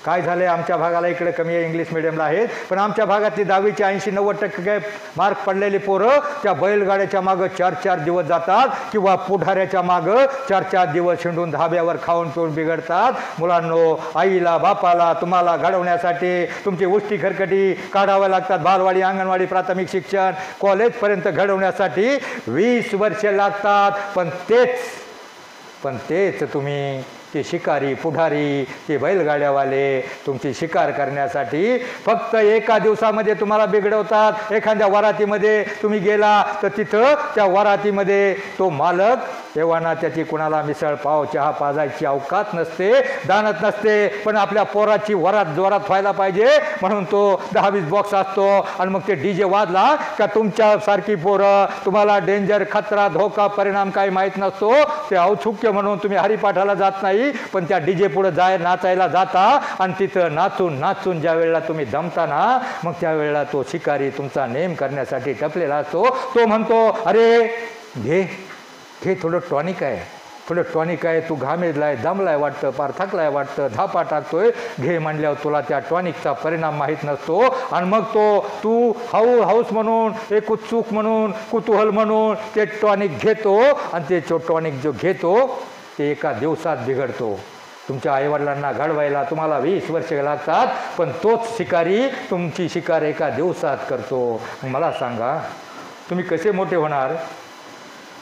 Speaker 2: काय झालं आहे, आमच्या भागाला इकडे कमी आहे, इंग्लिश मिडियमला आहेत, पण आमच्या भागातली 10वीचे 80-90% मार्क पडलेली पोरं त्या बैलगाड्याच्या मागं 4-4 दिवस जातात किंवा पुढाऱ्याच्या मागं 4-4 दिवस हिंडून धाब्यावर खाऊन पिऊन बिघडतात. मुलांनो, आईला, बापाला तुम्हाला घडवण्यासाठी तुमची उष्टी खरकटी काढावं लागतात. बालवाडी, अंगणवाडी, प्राथमिक शिक्षण, कॉलेजपर्यंत घडवण्यासाठी 20 वर्षे लागतात. पण तेच तुम्ही ते शिकारी, पुढारी, ते बैलगाड्यावाले तुमची शिकार करण्यासाठी फक्त 1 दिवसामध्ये तुम्हाला बिघडवतात. एखाद्या वरातीमध्ये तुम्ही गेला तर तिथं त्या वरातीमध्ये तो मालक तेव्हा त्याची कुणाला मिसळ पाव चहा पाजायची अवकात नसते, दानत नसते. पण आपल्या पोराची वरात जोरात व्हायला पाहिजे म्हणून तो 10-20 बॉक्स असतो आणि मग ते DJ वाजला का तुमच्यासारखी पोरं, तुम्हाला डेंजर, खतरा, धोका, परिणाम काही माहीत नसतो. ते औत्सुक्य म्हणून तुम्ही हरिपाठाला जात नाही, पण त्या DJ पुढं नाचायला जाता आणि तिथं नाचून ज्या वेळेला तुम्ही दमता ना, मग त्यावेळेला तो शिकारी तुमचा नेम करण्यासाठी टपलेला असतो. तो म्हणतो, अरे घे थोडं टॉनिक आहे, तू घामेजलाय, दमलाय वाटतं, पार थकलाय वाटतं, धापा टाकतोय, घे म्हणल्यावर तुला त्या टॉनिकचा परिणाम माहीत नसतो. आणि मग तू हौस म्हणून, एक उत्सुक म्हणून, कुतूहल म्हणून ते टॉनिक घेतो आणि ते टॉनिक जो घेतो ते 1 दिवसात बिघडतो. तुमच्या आईवडिलांना घडवायला तुम्हाला 20 वर्षे लागतात, पण तोच शिकारी तुमची शिकार 1 दिवसात करतो. मला सांगा, तुम्ही कसे मोठे होणार?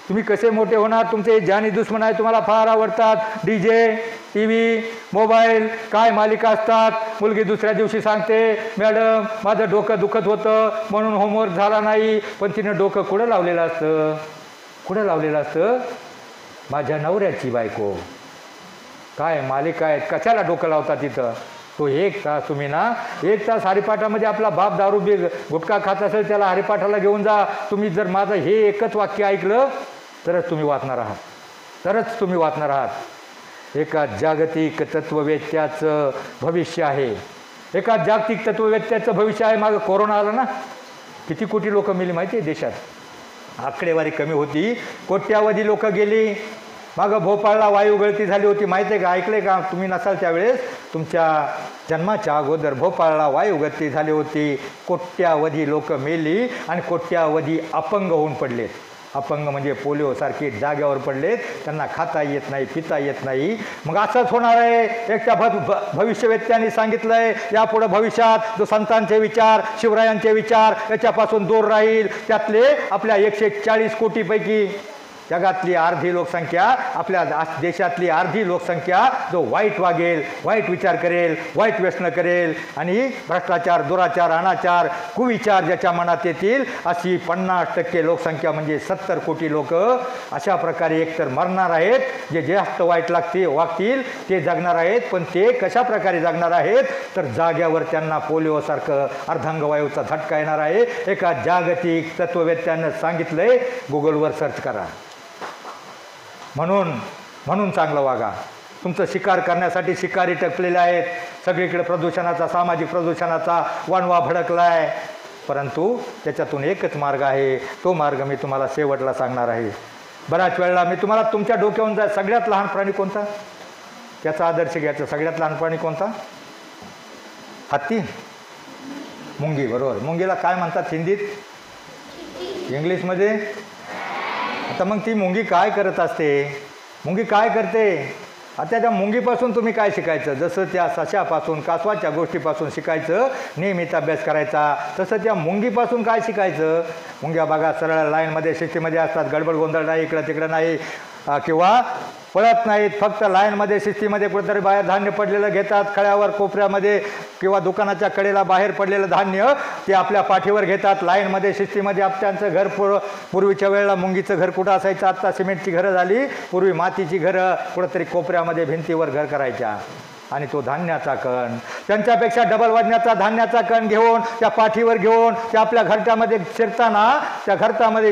Speaker 2: तुम्ही कसे मोठे होणार? तुमचे जानी दुश्मन आहे, तुम्हाला फार आवडतात. DJ, TV, मोबाईल, काय मालिका असतात. मुलगी दुसऱ्या दिवशी सांगते, मॅडम माझं डोकं दुखत होतं म्हणून होमवर्क झाला नाही. पण तिनं डोकं कुठं लावलेलं असतं? कुठं लावलेलं असतं? माझ्या नवऱ्याची बायको. काय मालिका आहेत, कशाला डोकं लावता तिथं? तो 1 तास तुम्ही ना 1 तास हरिपाठामध्ये आपला बाप दारू बी गुटखा खात असेल त्याला हरिपाठाला घेऊन जा. तुम्ही जर माझं हे एकच वाक्य ऐकलं तरच तुम्ही वाचणार आहात, तरच तुम्ही वाचणार आहात. एका जागतिक तत्ववेत्याचं भविष्य आहे, एका जागतिक तत्ववेत्याचं भविष्य आहे. मागं कोरोना आला ना, किती कोटी लोक मेली माहिती आहे देशात? आकडेवारी कमी होती, कोट्यावधी लोक गेली. मागं भोपाळला वायू गळती झाली होती, माहिती आहे का? ऐकले का? तुम्ही नसाल त्यावेळेस, तुमच्या जन्माच्या अगोदर भोपाळला वायू गळती झाली होती. कोट्यावधी लोक मेली आणि कोट्यावधी अपंग होऊन पडलेत. अपंग म्हणजे पोलिओसारखे जाग्यावर पडलेत, त्यांना खाता येत नाही, पिता येत नाही. मग असंच होणार आहे. एक त्या भविष्यवेत्यांनी सांगितलं आहे, यापुढं भविष्यात जो संतांचे विचार, शिवरायांचे विचार याच्यापासून दूर राहील. त्यातले आपल्या 140 कोटीपैकी जगातली अर्धी लोकसंख्या, आपल्या देशातली अर्धी लोकसंख्या जो वाईट वागेल, वाईट विचार करेल, वाईट व्यसन करेल आणि भ्रष्टाचार, दुराचार, अनाचार, कुविचार ज्याच्या मनात येतील, अशी 50% लोकसंख्या म्हणजे 70 कोटी लोक अशा प्रकारे एकतर मरणार आहेत. जे जास्त वाईट वागतील ते जगणार आहेत. पण ते कशा प्रकारे जगणार आहेत? तर जाग्यावर त्यांना पोलिओसारखं अर्धांगवायूचा झटका येणार आहे. एका जागतिक तत्ववेत्यानं सांगितलंय, गुगलवर सर्च करा. म्हणून चांगलं वागा. तुमचं शिकार करण्यासाठी शिकारी टकलेले आहेत. सगळीकडे प्रदूषणाचा, सामाजिक प्रदूषणाचा वणवा भडकला आहे. परंतु त्याच्यातून एकच मार्ग आहे. तो मार्ग मी तुम्हाला शेवटला सांगणार आहे. बऱ्याच वेळेला मी तुम्हाला तुमच्या डोक्यावरून जाय, सगळ्यात लहान प्राणी कोणता? त्याचा आदर्श घ्यायचा. सगळ्यात लहान प्राणी कोणता? हत्ती, मुंगी. बरोबर. मुंगीला काय म्हणतात हिंदीत, इंग्लिशमध्ये? आता मग ती मुंगी काय करत असते? मुंगी काय करते? आता त्या मुंगीपासून तुम्ही काय शिकायचं? जसं त्या सशापासून, कासवाच्या गोष्टीपासून शिकायचं, नियमित अभ्यास करायचा, तसं त्या मुंगीपासून काय शिकायचं? मुंग्या बघा सरळ लाईनमध्ये, शिस्तीमध्ये असतात. गडबड गोंधळ नाही, इकडं तिकडं नाही, किंवा पळत नाहीत. फक्त लाईनमध्ये, शिस्तीमध्ये कुठेतरी बाहेर धान्य पडलेलं घेतात. खळ्यावर, कोपऱ्यामध्ये किंवा दुकानाच्या कडेला बाहेर पडलेलं धान्य ते आपल्या पाठीवर घेतात. लाईनमध्ये, शिस्तीमध्ये. आपट्यांचं घर पूर्वीच्या वेळेला मुंगीचं घर कुठं असायचं? आत्ता सिमेंटची घरं झाली. पूर्वी मातीची घरं कुठंतरी कोपऱ्यामध्ये भिंतीवर घर करायच्या. आणि तो धान्याचा कण, त्यांच्यापेक्षा डबल वजनाचा धान्याचा कण घेऊन, त्या पाठीवर घेऊन, त्या आपल्या घरट्यामध्ये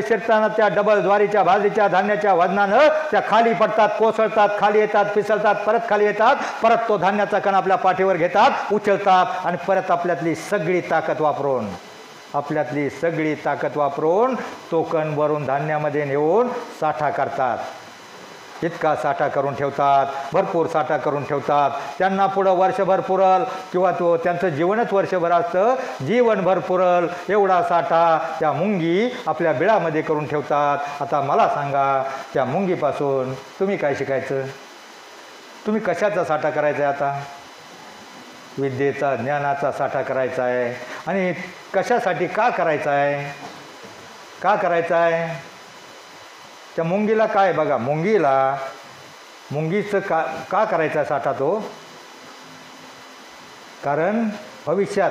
Speaker 2: शिरताना त्या डबल ज्वारीच्या, भाजरीच्या धान्याच्या वजनानं त्या खाली पडतात, कोसळतात, खाली येतात, पिसळतात, परत खाली येतात. परत तो धान्याचा कण आपल्या पाठीवर घेतात, उचलतात आणि परत आपल्यातली सगळी ताकद वापरून तो कण भरून धान्यामध्ये नेऊन साठा करतात. इतका साठा करून ठेवतात, भरपूर साठा करून ठेवतात. त्यांना पुढं वर्षभर पुरल, किंवा तो त्यांचं जीवनच वर्षभर असतं, जीवनभर पुरल एवढा साठा त्या मुंगी आपल्या बिळामध्ये करून ठेवतात. आता मला सांगा, त्या मुंगीपासून तुम्ही काय शिकायचं? तुम्ही कशाचा साठा करायचा आहे? आता विद्येचा, ज्ञानाचा साठा करायचा आहे. आणि कशासाठी? का करायचा आहे? का करायचा आहे? त्या मुंगीला काय बघा, मुंगीचं का करायचा साठा तो? कारण भविष्यात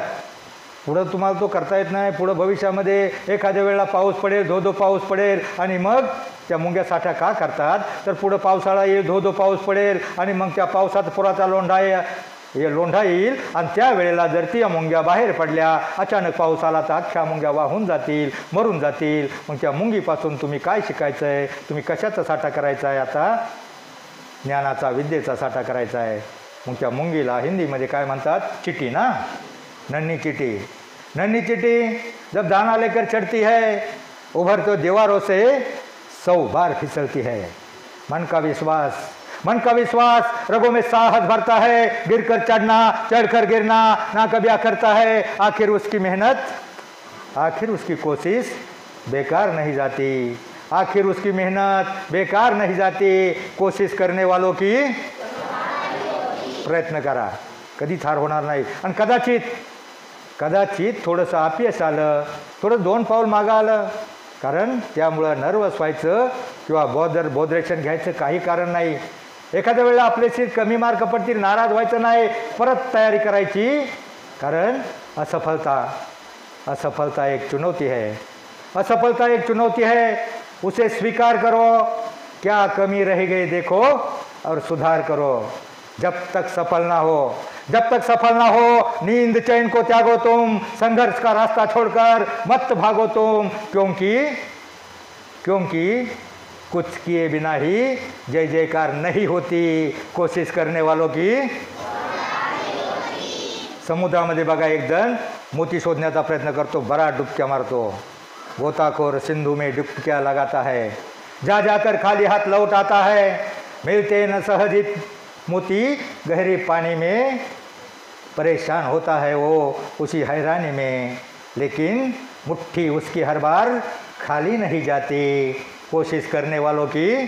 Speaker 2: पुढं तुम्हाला तो करता येत नाही. पुढं भविष्यामध्ये एखाद्या वेळेला पाऊस पडेल, धो पाऊस पडेल, आणि मग त्या मुंग्या साठा का करतात? तर पुढं पावसाळा येईल, धो पाऊस पडेल, आणि मग त्या पावसात पुराचा लोंढा येईल, आणि त्यावेळेला जर त्या मुंग्या बाहेर पडल्या, अचानक पाऊस आला, तर अख्ख्या मुंग्या वाहून जातील, मरून जातील. मग त्या मुंगीपासून तुम्ही काय शिकायचं आहे? तुम्ही कशाचा साठा करायचा आहे? आता ज्ञानाचा, विद्येचा साठा करायचा आहे. मग त्या मुंगीला हिंदीमध्ये काय म्हणतात? चिटी ना, नन्ही चिटी. जब दाना लेकर चढ़ती है, उभर तो दीवारों से 100 बार फिसलती है. मन का विश्वास रगों में साहस भरता है. गिरकर चढ़ना, चढ़कर गिरना ना कभी करता है. आखिर उसकी मेहनत, आखिर उसकी कोशिश बेकार नहीं जाती. आखिर उसकी मेहनत बेकार नहीं जाती. कोशिश करने वालों की प्रयत्न करा, कधी थार होणार नाही. आणि कदाचित थोडंसं अपयश आलं, थोडं 2 पाऊल मागं आलं, कारण त्यामुळं नर्वस व्हायचं किंवा बोधरेशन घ्यायचं काही कारण नाही. एखाद्या वेळेला आपल्याशी कमी मार्क पडतील, नाराज व्हायचं नाही, परत तयारी करायची. कारण असफलता एक चुनौती है, असफलता एक चुनौती है, उसे स्वीकार करो. क्या कमी रह गई देखो और सुधार करो. जब तक सफल ना हो नींद चैन को त्यागो तुम, संघर्ष का रास्ता छोड़कर मत भागो तुम. क्योंकि कुछ किए बिना ही जय जयकार नहीं होती, कोशिश करने वालों की. समुद्रामध्ये बघा, एक जण मोती शोधण्याचा प्रयत्न करतो, बराच डुबक्या मारतो. गोताखोर सिंधु में डुबक्या लगाता है, जा जाकर खाली हाथ लौट आता है. मिलते न सहजित मोती गहरे पानी में, परेशान होता है वो उसी हैरानी में. लेकिन मुट्ठी उसकी हर बार खाली नहीं जाती, कोशिश करने वालों की.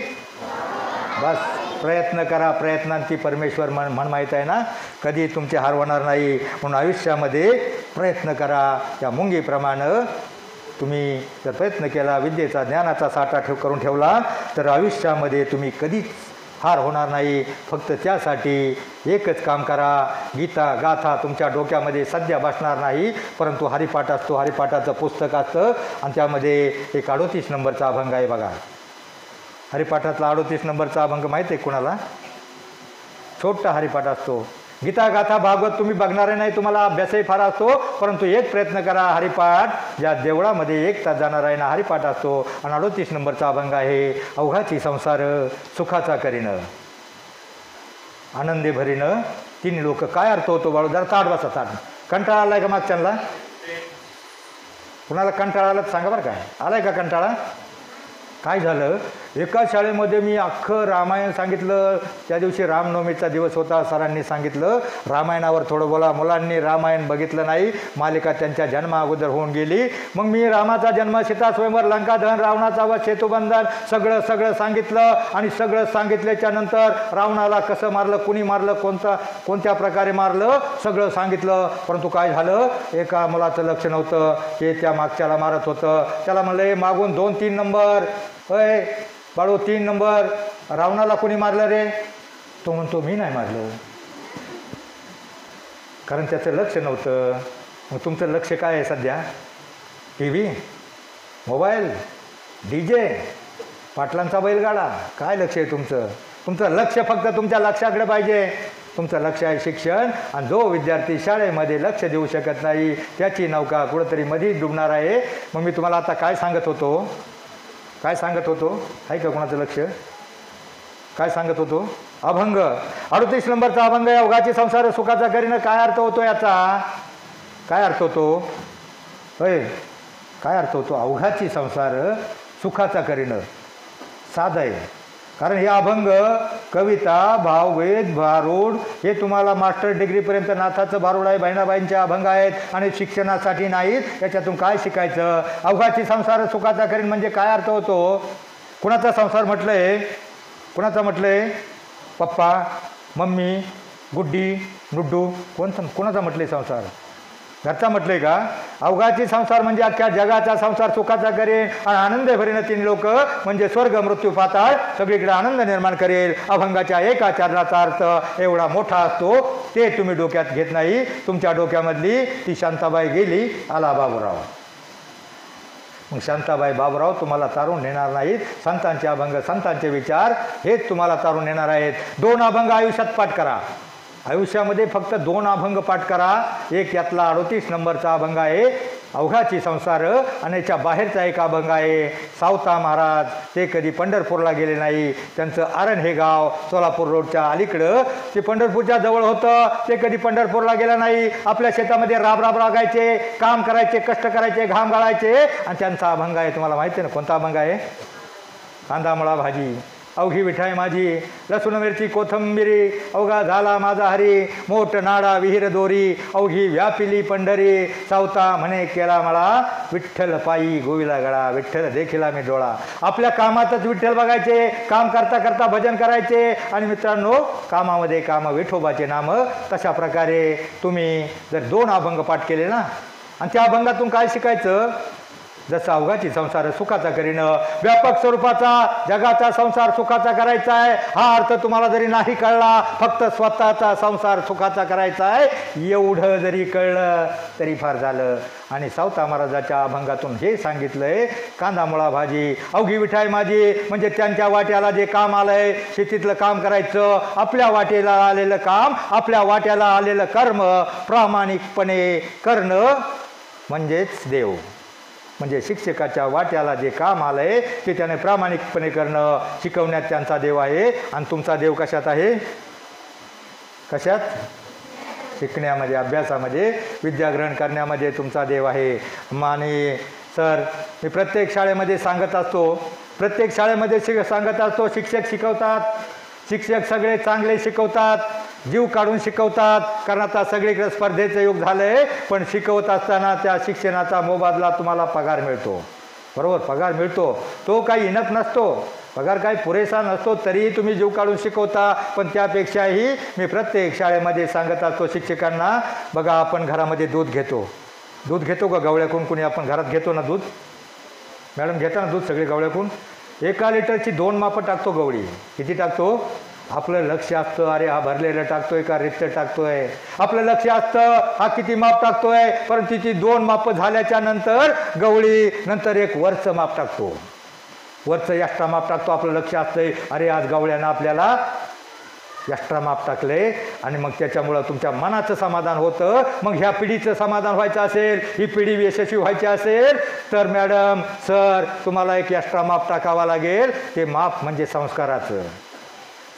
Speaker 2: बस प्रयत्न करा, प्रयत्नांती परमेश्वर म्हण माहीत आहे ना, कधी तुमचे हार होणार नाही. म्हणून आयुष्यामध्ये प्रयत्न करा. त्या मुंगीप्रमाणे तुम्ही जर प्रयत्न केला, विद्येचा ज्ञानाचा साठा करून ठेवला, तर आयुष्यामध्ये तुम्ही कधीच हार होणार नाही. फक्त त्यासाठी एकच काम करा, गीता गाथा तुमच्या डोक्यामध्ये सध्या बसणार नाही, परंतु हरिपाठ असतो, हरिपाठाचं पुस्तक असतं आणि त्यामध्ये एक 38 नंबरचा अभंग आहे बघा. हरिपाठातला 38 नंबरचा अभंग माहीत आहे कुणाला? छोटा हरिपाठ असतो. गीता गाथा भागवत तुम्ही बघणारे नाही, तुम्हाला अभ्यासही फार असतो, परंतु एक प्रयत्न करा, हरिपाठ ज्या देवळामध्ये 1 तास जाणार आहे ना, हरिपाठ असतो. आणि 38 नंबरचा अभंग आहे, अवघाची संसार सुखाचा करीनं, आनंदे भरीनं तिन्ही लोक. काय अर्थ होतो बाळू? जरा ताट बसा, ताट. कंटाळा आलाय का मागच्यांना? कुणाला कंटाळा आला सांगा बरं. काय आलाय का कंटाळा? काय झालं, एका शाळेमध्ये मी अख्खं रामायण सांगितलं. त्या दिवशी रामनवमीचा दिवस होता. सरांनी सांगितलं रामायणावर थोडं बोला. मुलांनी रामायण बघितलं नाही, मालिका त्यांच्या जन्मा अगोदर होऊन गेली. मग मी रामाचा जन्म, सीता स्वयंवर, लंकादहन, रावणाचा वध, सेतुबंधन सगळं सांगितलं. आणि सगळं सांगितल्याच्या नंतर रावणाला कसं मारलं, कुणी मारलं, कोणत्या प्रकारे मारलं, सगळं सांगितलं. परंतु काय झालं, एका मुलाचं लक्ष नव्हतं, ते त्या मागच्याला मारत होतं. त्याला म्हणलं, मागून 2-3 नंबर. अय बाळू, 3 नंबर. रावणाला कोणी मारलं रे? तो म्हणतो मी नाही मारलं, कारण त्याचं लक्ष नव्हतं. मग तुमचं लक्ष काय आहे सध्या? टी व्ही, मोबाईल, DJ, पाटलांचा बैलगाडा. काय लक्ष आहे तुमचं? तुमचं लक्ष फक्त तुमच्या लक्षाकडे पाहिजे. तुमचं लक्ष आहे शिक्षण. आणि जो विद्यार्थी शाळेमध्ये लक्ष देऊ शकत नाही, त्याची नौका कुठंतरी मध्येच डुबणार आहे. मग मी तुम्हाला आता काय सांगत होतो आहे का कोणाचं लक्ष? काय सांगत होतो? अभंग 38 नंबरचा अभंग आहे, अवघाची संसार सुखाचा करीनं. काय अर्थ होतो याचा? काय अर्थ होतो? होय, काय अर्थ होतो? अवघाची संसार सुखाचा करीनं. साधं आहे. कारण हे अभंग, कविता, भाववेद, भारूड हे तुम्हाला मास्टर डिग्रीपर्यंत नाथाचं भारूड आहे, बहिणाबाईंचे अभंग आहेत. आणि शिक्षणासाठी नाहीत. याच्यातून काय शिकायचं? अवघाची संसार सुखाचा करीन म्हणजे काय अर्थ होतो? कुणाचा संसार म्हटलंय? कुणाचा म्हटलंय? पप्पा, मम्मी, गुड्डी, नुड्डू, कोणाचा म्हटलंय संसार? घरचा म्हटलंय का? अवघाची संसार म्हणजे अख्ख्या जगाचा संसार सुखाचा करेल आणि आनंद भरेन 3 लोक, म्हणजे स्वर्ग, मृत्यू, पाताळ सगळीकडे आनंद निर्माण करेल. अभंगाच्या एका चरणाचा अर्थ एवढा मोठा असतो, ते तुम्ही डोक्यात घेत नाही. तुमच्या डोक्यामधली ती शांताबाई गेली, आला बाबूराव. मग शांताबाई, बाबूराव तुम्हाला तारून नेणार नाहीत. संतांचे अभंग, संतांचे विचार हेच तुम्हाला तारून नेणार आहेत. 2 अभंग आयुष्यात पाठ करा. आयुष्यामध्ये फक्त 2 अभंग पाठ करा. एक यातला 38 नंबरचा अभंग आहे, अवघाची संसार. आणि याच्या बाहेरचा एक अभंग आहे, सावता महाराज. ते कधी पंढरपूरला गेले नाही. त्यांचं आरण हे गाव सोलापूर रोडच्या अलीकडं, ते पंढरपूरच्या जवळ होतं. ते कधी पंढरपूरला गेलं नाही. आपल्या शेतामध्ये राब रागायचे, काम करायचे, कष्ट करायचे, घाम गाळायचे. आणि त्यांचा अभंग आहे, तुम्हाला माहिती आहे ना कोणता अभंग आहे? कांदा मुळा भाजी, अवघी विठाई माझी, लसूण मिरची कोथंबिरी, अवघा झाला माझा हरी, मोठ नाडा विहीर दोरी, अवघी व्यापिली पंढरी, सावता म्हणे केला मला, विठ्ठल पायी गोविला गळा, विठ्ठल देखिला मी डोळा. आपल्या कामातच विठ्ठल बघायचे, काम करता करता भजन करायचे. आणि मित्रांनो, कामामध्ये काम, विठोबाचे नाम. तशा प्रकारे तुम्ही जर 2 अभंग पाठ केले ना, आणि त्या अभंगातून काय शिकायचं? जसा अवघाची संसार सुखाचा करीनं, व्यापक स्वरूपाचा जगाचा संसार सुखाचा करायचा आहे हा अर्थ तुम्हाला जरी नाही कळला, फक्त स्वतःचा संसार सुखाचा करायचा आहे एवढं जरी कळलं तरी फार झालं. आणि सावता महाराजाच्या अभंगातून हे सांगितलंय, कांदा मुळा भाजी अवघी विठाई माझी, म्हणजे त्यांच्या वाट्याला जे काम आलंय शेतीतलं काम करायचं, आपल्या वाटेला आलेलं काम, आपल्या वाट्याला आलेलं कर्म प्रामाणिकपणे करणं म्हणजेच देव. म्हणजे शिक्षकाच्या वाट्याला जे काम आलंय ते त्याने प्रामाणिकपणे करणं शिकवण्यात त्यांचा देव आहे. आणि तुमचा देव कशात आहे? कशात? शिकण्यामध्ये, अभ्यासामध्ये, विद्या ग्रहण करण्यामध्ये तुमचा देव आहे. आणि सर मी प्रत्येक शाळेमध्ये सांगत असतो, सांगत असतो, शिक्षक शिकवतात, शिक्षक सगळे चांगले शिकवतात, जीव काढून शिकवतात. कारण आता सगळीकडे स्पर्धेचं युग झालं आहे, पण शिकवत असताना त्या शिक्षणाचा मोबदला तुम्हाला पगार मिळतो. बरोबर, पगार मिळतो. तो काही इनफ नसतो, पगार काही पुरेसा नसतो, तरीही तुम्ही जीव काढून शिकवता. पण त्यापेक्षाही मी प्रत्येक शाळेमध्ये सांगत असतो शिक्षकांना, बघा आपण घरामध्ये दूध घेतो का गवळ्याकून? कुणी आपण घरात घेतो ना दूध? मॅडम घेता ना दूध सगळे गवळ्याकून? 1 लिटरची 2 मापं टाकतो गवळी. किती टाकतो? आपलं लक्ष असतं, अरे हा भरलेलं टाकतोय का रिक्त टाकतोय, आपलं लक्ष असतं हा किती माप टाकतोय. परंतु तिची 2 मापं झाल्याच्या नंतर गवळी नंतर एक वरचं माप टाकतो, वरचं एक्स्ट्रा माप टाकतो. आपलं लक्ष असतंय, अरे आज गवळ्यानं आपल्याला एक्स्ट्रा माप टाकले. आणि मग त्याच्यामुळं तुमच्या मनाचं समाधान होतं. मग ह्या पिढीचं समाधान व्हायचं असेल, ही पिढी यशस्वी व्हायची असेल तर मॅडम सर तुम्हाला एक एक्स्ट्रा माप टाकावा लागेल. ते माप म्हणजे संस्काराचं.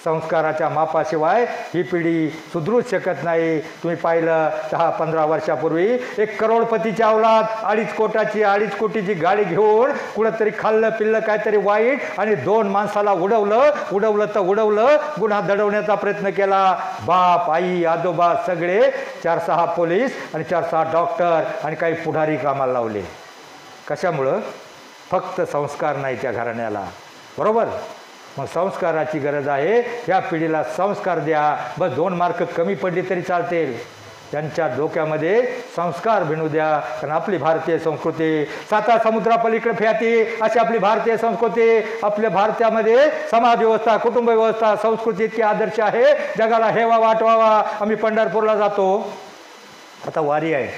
Speaker 2: संस्काराच्या मापाशिवाय ही पिढी सुधरूच शकत नाही. तुम्ही पाहिलं 10-15 वर्षापूर्वी एक करोडपतीची अवलाद 2.5 कोटीची गाडी घेऊन कुठंतरी खाल्लं पिल्लं काहीतरी वाईट आणि 2 माणसाला उडवलं, गुन्हा दडवण्याचा प्रयत्न केला. बाप, आई, आजोबा सगळे 4-6 पोलीस आणि 4-6 डॉक्टर आणि काही पुढारी कामाला लावले. कशामुळं? फक्त संस्कार नाही त्या घराण्याला. बरोबर, मग संस्काराची गरज आहे. ह्या पिढीला संस्कार द्या. बस 2 मार्क कमी पडली तरी चालतील, त्यांच्या डोक्यामध्ये संस्कार भिनू द्या. कारण आपली भारतीय संस्कृती 7 समुद्रापलीकडे ख्याती अशी आपली भारतीय संस्कृती, आपल्या भारतामध्ये समाज व्यवस्था, कुटुंब व्यवस्था, संस्कृती इतकी आदर्श आहे, जगाला हेवा वाटवावा. आम्ही पंढरपूरला जातो, आता वारी आहे,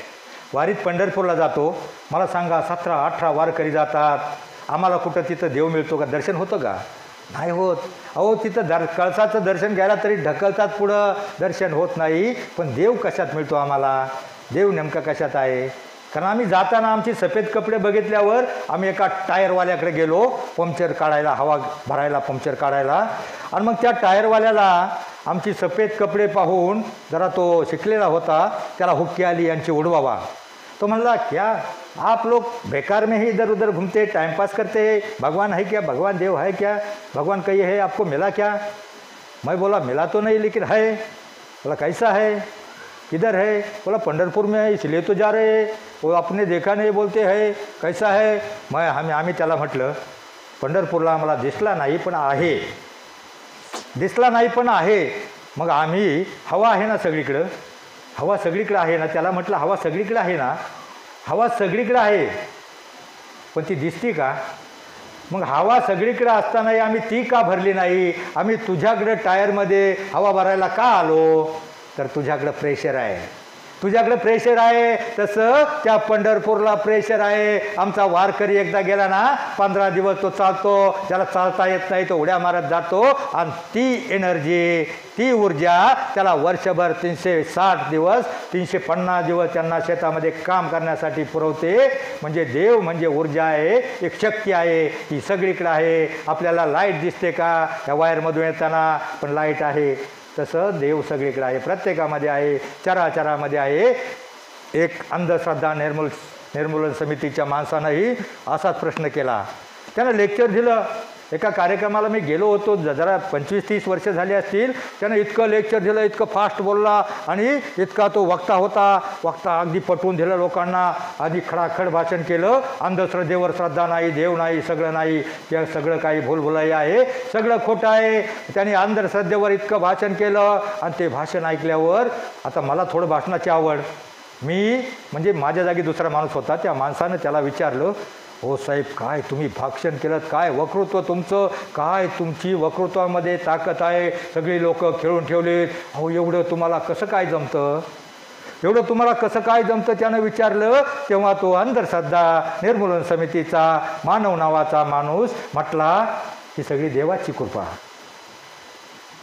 Speaker 2: वारीत पंढरपूरला जातो. मला सांगा 17-18 वारकरी जातात. आम्हाला कुठं तिथं देव मिळतो का? दर्शन होतं का? नाही होत. अहो तिथं कळसाचं दर्शन घ्यायला तरी ढकलतात पुढं, दर्शन होत नाही. पण देव कशात मिळतो आम्हाला? देव नेमका कशात आहे? कारण आम्ही जाताना आमचे सफेद कपडे बघितल्यावर आम्ही एका टायरवाल्याकडे गेलो पंक्चर काढायला, हवा भरायला पंक्चर काढायला. आणि मग त्या टायरवाल्याला आमची सफेद कपडे पाहून जरा तो शिकलेला होता, त्याला हुक्की आली यांची उडवावा. तो म्हणला क्या आप लोग बेकार में ही इधर उधर घूमते, टाइम पास करते, भगवान है क्या, भगवान देव है क्या, भगवान कहीं है, आपको मिला क्या? मैं बोला मिला तो नहीं लेकिन है. बोला कैसा है, किधर है? बोला पंढरपुर में है इसलिए तो जा रहे हैं. वो आपने देखा नहीं बोलते है, कैसा है? आम्ही त्याला म्हटलं पंढरपूरला आम्हाला दिसला नाही पण आहे. मग आम्ही हवा आहे ना सगळीकडं, हवा सगळीकडे आहे ना. त्याला म्हटलं हवा सगळीकडे आहे ना, हवा सगळीकडे आहे पण ती दिसती का? मग हवा सगळीकडे असतानाही आम्ही ती का भरली नाही? आम्ही तुझ्याकडे टायरमध्ये हवा भरायला का आलो? तर तुझ्याकडे प्रेशर आहे, तुझ्याकडे प्रेशर आहे. तसं त्या पंढरपूरला प्रेशर आहे. आमचा वारकरी एकदा गेला ना 15 दिवस तो चालतो, ज्याला चालता येत नाही तो उड्या मारत जातो. आणि ती एनर्जी, ती ऊर्जा त्याला वर्षभर 360 दिवस 350 दिवस त्यांना शेतामध्ये काम करण्यासाठी पुरवते. म्हणजे देव म्हणजे ऊर्जा आहे, एक शक्ती आहे, ती सगळीकडे आहे. आपल्याला लाईट दिसते का या वायरमधून येताना? पण लाईट आहे. तसं देव सगळीकडे आहे, प्रत्येकामध्ये आहे, चराचरामध्ये आहे. एक अंधश्रद्धा निर्मूलन समितीच्या माणसानंही असाच प्रश्न केला. त्यानं लेक्चर दिलं. एका कार्यक्रमाला मी गेलो होतो, जरा 25-30 वर्ष झाली असतील. त्यानं इतकं लेक्चर दिलं, इतकं फास्ट बोलला आणि इतका तो वक्ता होता. वक्ता अगदी पटवून दिलं लोकांना. आधी खडाखड भाषण केलं. अंधश्रद्धेवर श्रद्धा नाही, देव नाही, सगळं नाही, ते सगळं काही भूलभुलैया आहे, सगळं खोटं आहे. त्याने अंधश्रद्धेवर इतकं भाषण केलं. आणि ते भाषण ऐकल्यावर आता मला थोडं भाषणाची आवड, मी म्हणजे माझ्या जागी दुसरा माणूस होता, त्या माणसानं त्याला विचारलं हो साहेब, काय तुम्ही भाषण केलं, काय वक्तृत्व तुमचं, काय तुमची वक्तृत्वामध्ये ताकद आहे, सगळी लोक खेळून ठेवले. अहो एवढं तुम्हाला कसं काय जमतं, एवढं तुम्हाला कसं काय जमतं त्यानं विचारलं. तेव्हा तो अंधश्रद्धा निर्मूलन समितीचा मानव नावाचा माणूस म्हटला ही सगळी देवाची कृपा.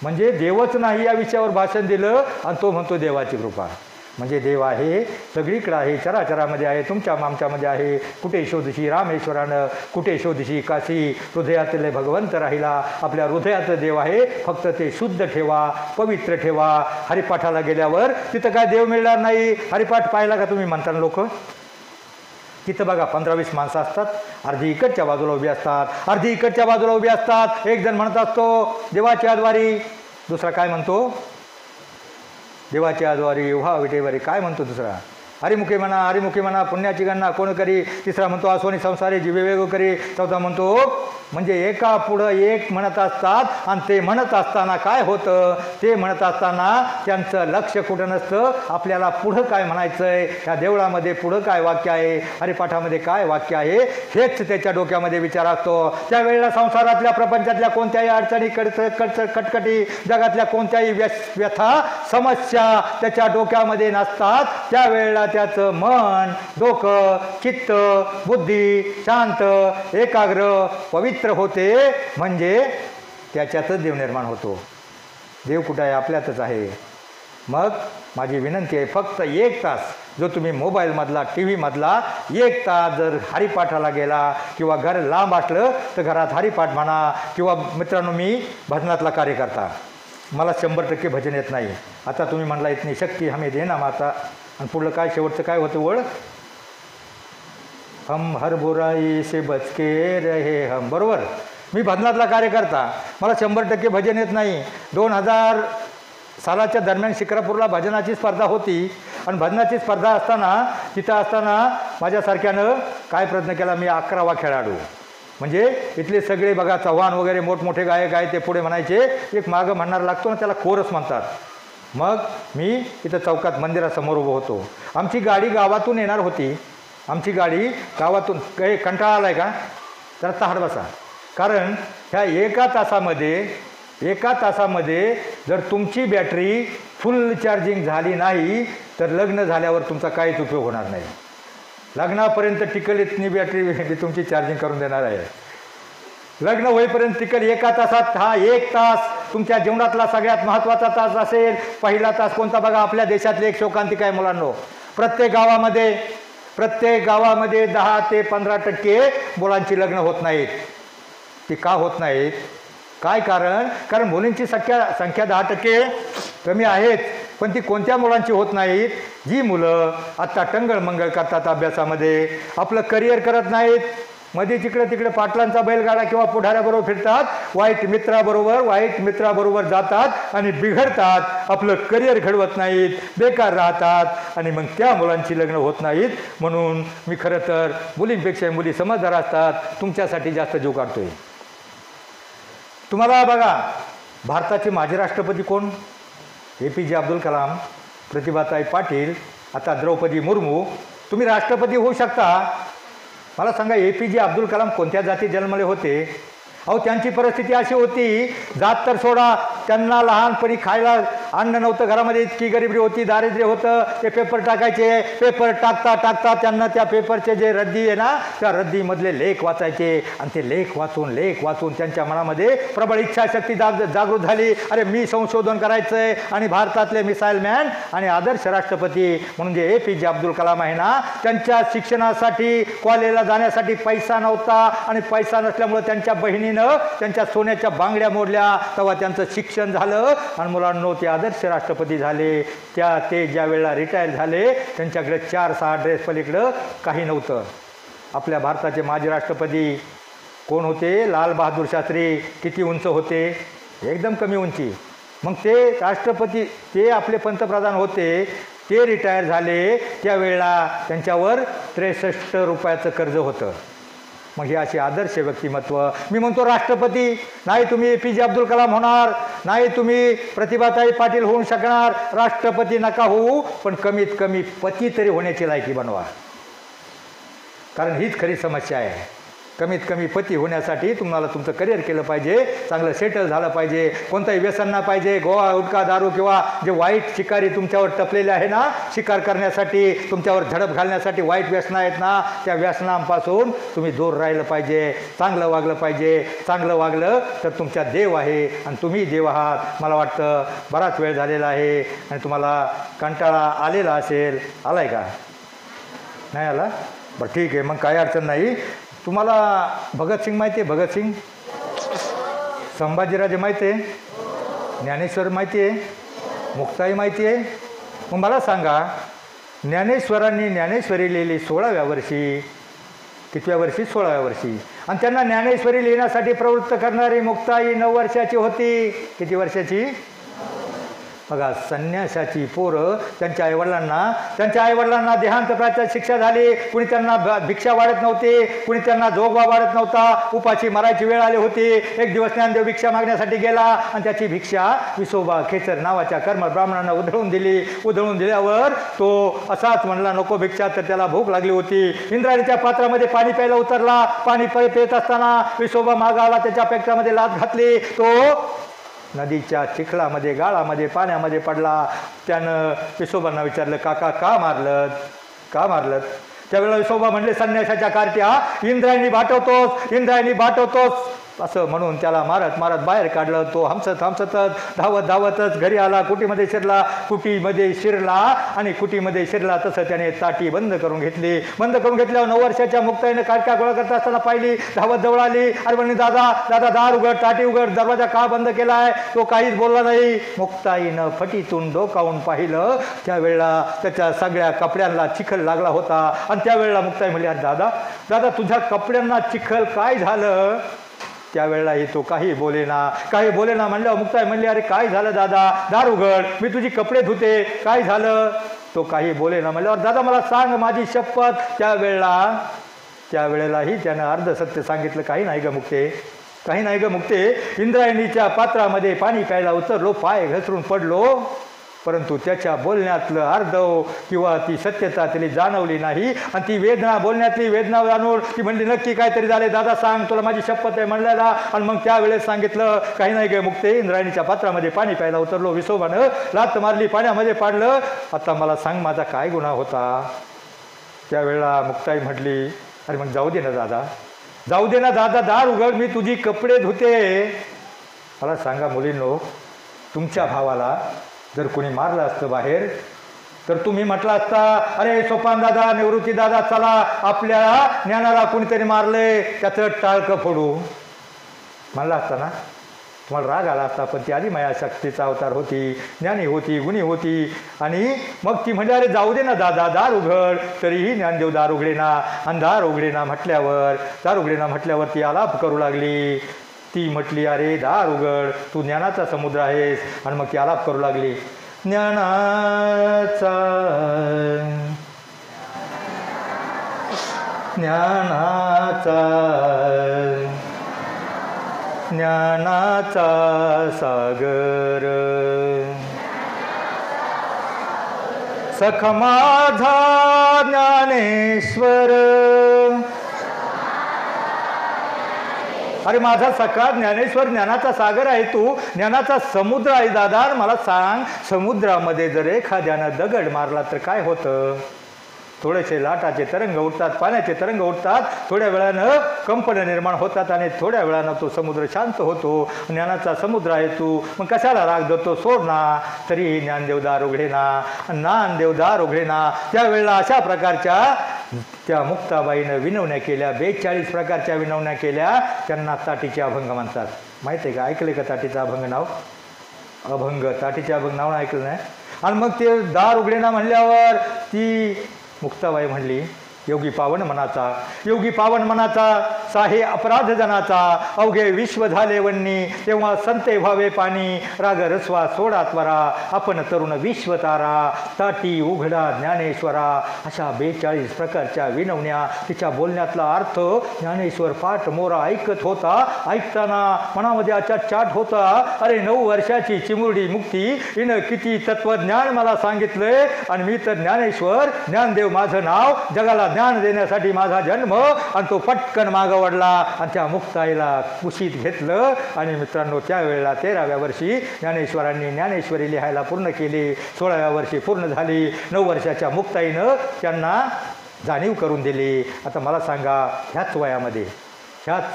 Speaker 2: म्हणजे देवच नाही या विषयावर भाषण दिलं आणि तो म्हणतो देवाची कृपा. म्हणजे देव आहे, सगळीकडे आहे, चराचरामध्ये आहे, तुमच्या आमच्यामध्ये आहे. कुठे शोधशी रामेश्वरानं, कुठे शोधशी काशी, हृदयातले भगवंत राहिला. आपल्या हृदयात देव आहे, फक्त ते शुद्ध ठेवा, पवित्र ठेवा. हरिपाठाला गेल्यावर तिथं काय देव मिळणार नाही. हरिपाठ पाहिला का तुम्ही म्हणताना लोक, तिथं बघा 15-20 माणसं असतात, अर्धी इकडच्या बाजूला उभी असतात, अर्धी इकडच्या बाजूला उभी असतात. एक जण म्हणत असतो देवाची आद्वारी, दुसरा काय म्हणतो, देवाची आद्वारी व्हा विटेवारी. काय म्हणतो दुसरा, हरिमुखी म्हणा, हरिमुखी म्हणा, पुण्याची गणना कोण करी. तिसरा म्हणतो आसोनी संसारी जीवेवेगो करी. चौथा म्हणतो, म्हणजे एका पुढं एक म्हणत असतात आणि ते म्हणत असताना काय होतं, ते म्हणत असताना त्यांचं लक्ष कुठं नसतं. आपल्याला पुढं काय म्हणायचं आहे, ह्या देवळामध्ये पुढं काय वाक्य आहे, हरिपाठामध्ये काय वाक्य आहे, हेच त्याच्या डोक्यामध्ये विचार असतो. त्यावेळेला संसारातल्या प्रपंचातल्या कोणत्याही अडचणी कटकटी, जगातल्या कोणत्याही व्यथा समस्या त्याच्या डोक्यामध्ये नसतात. त्यावेळेला त्याचं मन, डोकं, चित्त, बुद्धी शांत, एकाग्र, पवित्र होते. म्हणजे त्याच्यातच देव निर्माण होतो. देव कुठं आहे, आपल्यातच आहे. मग माझी विनंती आहे, फक्त 1 तास जो तुम्ही मोबाईलमधला, टी व्हीमधला 1 तास जर हरिपाठाला गेला किंवा घर लांब असलं तर घरात हरिपाठ म्हणा. किंवा मित्रांनो, मी भजनातला कार्यकर्ता, मला 100% भजन येत नाही. आता तुम्ही म्हणला इतनी शक्ती हमें देना माता, आणि पुढलं काय शेवटचं काय होतं वळ, हम हर बुराई से बच के रहे हम. बरोबर, मी भजनातला कार्यकर्ता, मला 100% भजन येत नाही. 2000 सालाच्या दरम्यान शिक्रापूरला भजनाची स्पर्धा होती आणि भजनाची स्पर्धा असताना तिथं असताना माझ्यासारख्यानं काय प्रयत्न केला, मी 11वा खेळाडू. म्हणजे इथले सगळे बघा चव्हाण वगैरे मोठमोठे गायक आहे, ते पुढे म्हणायचे, एक मागं म्हणणार लागतो ना त्याला कोरस म्हणतात. मग मी इथं चौकात मंदिरासमोर उभं होतो. आमची गाडी गावातून येणार होती, आमची गाडी गावातून. काही कंटाळा आला आहे का, तर ताहड बसा. कारण ह्या एका तासामध्ये जर तुमची बॅटरी फुल चार्जिंग झाली नाही तर लग्न झाल्यावर तुमचा काहीच उपयोग होणार नाही. लग्नापर्यंत टिकल इतनी बॅटरी तुमची चार्जिंग करून देणार आहे. लग्न होईपर्यंत टिकल. एका तासात, हा 1 तास तुमच्या जीवनातला सगळ्यात महत्त्वाचा तास असेल. पहिला तास कोणता बघा, आपल्या देशातले एक शोकांतिक आहे मुलांनो. प्रत्येक गावामध्ये 10 ते 15% मुलांची लग्न होत नाहीत. ती का होत नाहीत, काय कारण मुलींची संख्या 10% कमी आहेत, पण ती कोणत्या मुलांची होत नाहीत, जी मुलं आत्ता टंगळमंगळ करतात अभ्यासामध्ये, आपलं करिअर करत नाहीत, मध्ये तिकडे पाटलांचा बैलगाडा किंवा पुढाऱ्याबरोबर फिरतात, वाईट मित्राबरोबर जातात आणि बिघडतात, आपलं करिअर घडवत नाहीत, बेकार राहतात आणि मग त्या मुलांची लग्न होत नाहीत. म्हणून मी खरं तर मुलींपेक्षा मुली समजदार असतात, तुमच्यासाठी जास्त जीव काढतोय. तुम्हाला बघा, भारताचे माजी राष्ट्रपती कोण, APJ अब्दुल कलाम, प्रतिभाताई पाटील, आता द्रौपदी मुर्मू. तुम्ही राष्ट्रपती होऊ शकता. मला सांगा, APJ अब्दुल कलाम कोणत्या जाती जन्मले होते? अहो त्यांची परिस्थिती अशी होती, जात तर सोडा, त्यांना लहानपणी खायला अन्न नव्हतं घरामध्ये, इतकी गरिबी होती, दारिद्र्य होतं. ते पेपर टाकायचे, पेपर टाकता त्यांना त्या पेपरचे जे रद्दी आहे ना, त्या रद्दीमधले लेख वाचायचे आणि ते लेख वाचून त्यांच्या मनामध्ये प्रबळ इच्छाशक्ती जागृत झाली. अरे मी संशोधन करायचं आहे आणि भारतातले मिसाईल मॅन आणि आदर्श राष्ट्रपती म्हणून जे APJ अब्दुल कलाम आहे ना, त्यांच्या शिक्षणासाठी कॉलेजला जाण्यासाठी पैसा नव्हता आणि पैसा नसल्यामुळे त्यांच्या बहिणीनं त्यांच्या सोन्याच्या बांगड्या मोडल्या. तेव्हा त्यांचं शिक्षण झालं आणि मुलांनो ते आदर्श राष्ट्रपती झाले. ते ज्या वेळेला रिटायर झाले त्यांच्याकडे 4-6 ड्रेस पलीकडं काही नव्हतं. आपल्या भारताचे माजी राष्ट्रपती कोण होते? लाल बहादूर शास्त्री. किती उंच होते? एकदम कमी उंची. मग ते राष्ट्रपती, ते आपले पंतप्रधान होते, ते रिटायर झाले. त्यावेळेला त्यांच्यावर 63 रुपयाचं कर्ज होतं. मग हे असे आदर्श व्यक्तिमत्व. मी म्हणतो राष्ट्रपती नाही तुम्ही APJ अब्दुल कलाम होणार, नाही तुम्ही प्रतिभाताई पाटील होऊ शकणार, राष्ट्रपती नका होऊ, पण कमीत कमी पती तरी होण्याची लायकी बनवा. कारण हीच खरी समस्या आहे. कमीत कमी पती होण्यासाठी तुम्हाला तुमचं करिअर केलं पाहिजे, चांगलं सेटल झालं पाहिजे, कोणताही व्यसन नाही पाहिजे. गोवा गुटखा दारू किंवा जे वाईट शिकारी तुमच्यावर टपलेले आहे ना, शिकार करण्यासाठी तुमच्यावर झडप घालण्यासाठी वाईट व्यसनं आहेत ना, त्या व्यसनांपासून तुम्ही दूर राहिलं पाहिजे. चांगलं वागलं पाहिजे. चांगलं वागलं तर तुमच्या देव आहे आणि तुम्ही देव आहात. मला वाटतं बराच वेळ झालेला आहे आणि तुम्हाला कंटाळा आलेला असेल. आला आहे का? नाही आला? बरं ठीक आहे, मग काही अडचण नाही. तुम्हाला भगतसिंग माहिती आहे? भगतसिंग, संभाजीराजे माहिती आहे? ज्ञानेश्वर माहिती आहे? मुक्ताई माहिती आहे? मग मला सांगा, ज्ञानेश्वरांनी ज्ञानेश्वरी लिहिली 16व्या वर्षी. कितव्या वर्षी? 16व्या वर्षी. आणि त्यांना ज्ञानेश्वरी लिहिण्यासाठी प्रवृत्त करणारी मुक्ताई 9 वर्षाची होती. किती वर्षाची? बघा, संन्यासाची पोरं त्यांच्या आईवडिलांना देहांतप्राच्या शिक्षा झाली. कुणी त्यांना भिक्षा वाढत नव्हती, कुणी त्यांना जोगवा वाढत नव्हता. उपाशी मरायची वेळ आली होती. एक दिवस ज्ञानदेव भिक्षा मागण्यासाठी गेला आणि त्याची भिक्षा विसोबा खेचर नावाच्या कर्मठ ब्राह्मणांना उधळून दिली. उधळून दिल्यावर तो असाच म्हणला, नको भिक्षा, तर त्याला भूक लागली होती. इंद्रायणीच्या पात्रामध्ये पाणी प्यायला उतरला. पाणी पित असताना विसोबा मागा आला, त्याच्या पेक्टामध्ये लाथ घातली. तो नदीच्या चिखलामध्ये, गाळामध्ये, पाण्यामध्ये पडला. त्यानं विसोबांना विचारलं, काका का मारलं? त्यावेळेला विसोबा म्हणले, संन्यासाच्या कार्ट्या इंद्रायणी बाटवतोस असं म्हणून त्याला मारत मारत बाहेर काढलं. तो हमसतच धावतच घरी आला. कुटीमध्ये शिरला आणि कुटीमध्ये शिरला तसं त्याने ताटी बंद करून घेतल्यावर 9 वर्षाच्या मुक्ताईनं काटका गोळा करता असताना पाहिली. धावत जवळ आली. अरे म्हणे, दादा दार उघड, ताटी उघड, दरवाजा का बंद केला आहे? तो काहीच बोलला नाही. मुक्ताईनं फटीतून डोकावून पाहिलं. त्यावेळेला त्याच्या सगळ्या कपड्यांना चिखल लागला होता. आणि त्यावेळेला मुक्ताई म्हणली, अरे दादा तुझ्या कपड्यांना चिखल काय झालं? त्यावेळेलाही तो काही बोलेना म्हणल्यावर मुक्ताई म्हणली, अरे काय झालं दादा? दार उघड, मी तुझी कपडे धुते, काय झालं? तो काही बोलेना म्हणल्यावर, दादा मला सांग, माझी शपथ. त्यावेळेलाही त्यानं अर्ध सत्य सांगितलं. काही नाही ग मुक्ते, इंद्रायणीच्या पात्रामध्ये पाणी प्यायला उतरलो, पाय घसरून पडलो, परंतु त्याच्या बोलण्यातलं अर्ध किंवा ती सत्यता त्याला जाणवली नाही. आणि ती बोलण्यातली वेदना जाणून ती म्हणली, नक्की काहीतरी झाले दादा, सांग, तुला माझी शपथ आहे म्हणलेला. आणि मग त्यावेळेस सांगितलं, काही नाही गे मुक्ते, इंद्रायणीच्या पात्रामध्ये पाणी प्यायला उतरलो, विसोबानं लाथ मारली, पाण्यामध्ये पाडलं. आता मला सांग, माझा काय गुन्हा होता? त्यावेळेला मुक्ताई म्हटली, अरे मग जाऊ दे ना दादा, दार उघड, मी तुझी कपडे धुते. मला सांगा मुलींनो, तुमच्या भावाला जर कोणी मारलं असतं बाहेर, तर तुम्ही म्हटलं असता, अरे सोपान दादा, निवृत्ती दादा, चला आपल्या ज्ञानाला कोणीतरी मारले, त्याचं टाळकं फोडू म्हणला असता ना? तुम्हाला राग आला असता. पण ती आदिमाया शक्तीचा अवतार होती, ज्ञानी होती, गुणी होती. आणि मग ती म्हणजे, अरे जाऊ दे ना दादा, दार उघड. तरीही ज्ञानदेव दार उघडेना. आणि दार उघडेना म्हटल्यावर ती आलाप करू लागली. ती म्हटली, अरे दार उघड, तू ज्ञानाचा समुद्र आहेस. आणि मग ती आलाप करू लागली, ज्ञानाचा सागर, सख माझा ज्ञानेश्वर. अरे माझा सखा ज्ञानेश्वर, ज्ञानाचा सागर आहे तू, ज्ञानाचा समुद्र आहे दादा. मला सांग, समुद्रामध्ये जर एखाद्यानं दगड मारला तर काय होतं? थोडेसे लाटाचे तरंग उठतात, पाण्याचे तरंग उठतात, थोड्या वेळानं कंपन निर्माण होतात आणि थोड्या वेळानं तो समुद्र शांत होतो. ज्ञानाचा समुद्र आहे तू, मग कशाला राग देतो? सोड ना. तरीही ज्ञानदेव दार उघडेना. त्यावेळेला अशा प्रकारच्या त्या मुक्ताबाईनं विनवण्या केल्या, 42 प्रकारच्या विनवण्या केल्या. त्यांना ताटीचे अभंग म्हणतात. माहिती आहे का? ऐकले का ताटीचा अभंग नाव? ताटीचे अभंग नाव ऐकलं नाही? आणि मग ते दार उघडेना म्हणल्यावर ती मुक्ताबाई म्हणली, योगी पावन मनाचा साहे अपराध जनाचा, अवघे विश्व झाले वन्नी, तेव्हा संते व्हावे पाणी, राग रस्वा सोडा त्वरा, आपण तरुण विश्व तारा, ताटी उघडा ज्ञानेश्वरा. अशा 42 प्रकारच्या विनवण्या. तिच्या बोलण्यातला अर्थ ज्ञानेश्वर पाठ मोरा ऐकत होता. ऐकताना मनामध्ये अचा चाट होता, अरे 9 वर्षाची चिमुरडी मुक्ती, हिनं किती तत्वज्ञान मला सांगितलंय. आणि मी तर ज्ञानेश्वर, ज्ञानदेव माझं नाव, जगाला ज्ञान देण्यासाठी माझा जन्म, आणि तो पटकन मागं वळला आणि त्या मुक्ताईला कुशीत घेतलं. आणि मित्रांनो, त्यावेळेला 13व्या वर्षी ज्ञानेश्वरांनी ज्ञानेश्वरी लिहायला पूर्ण केली. 16व्या वर्षी पूर्ण झाली. 9 वर्षाच्या मुक्ताईनं त्यांना जाणीव करून दिली. आता मला सांगा, ह्याच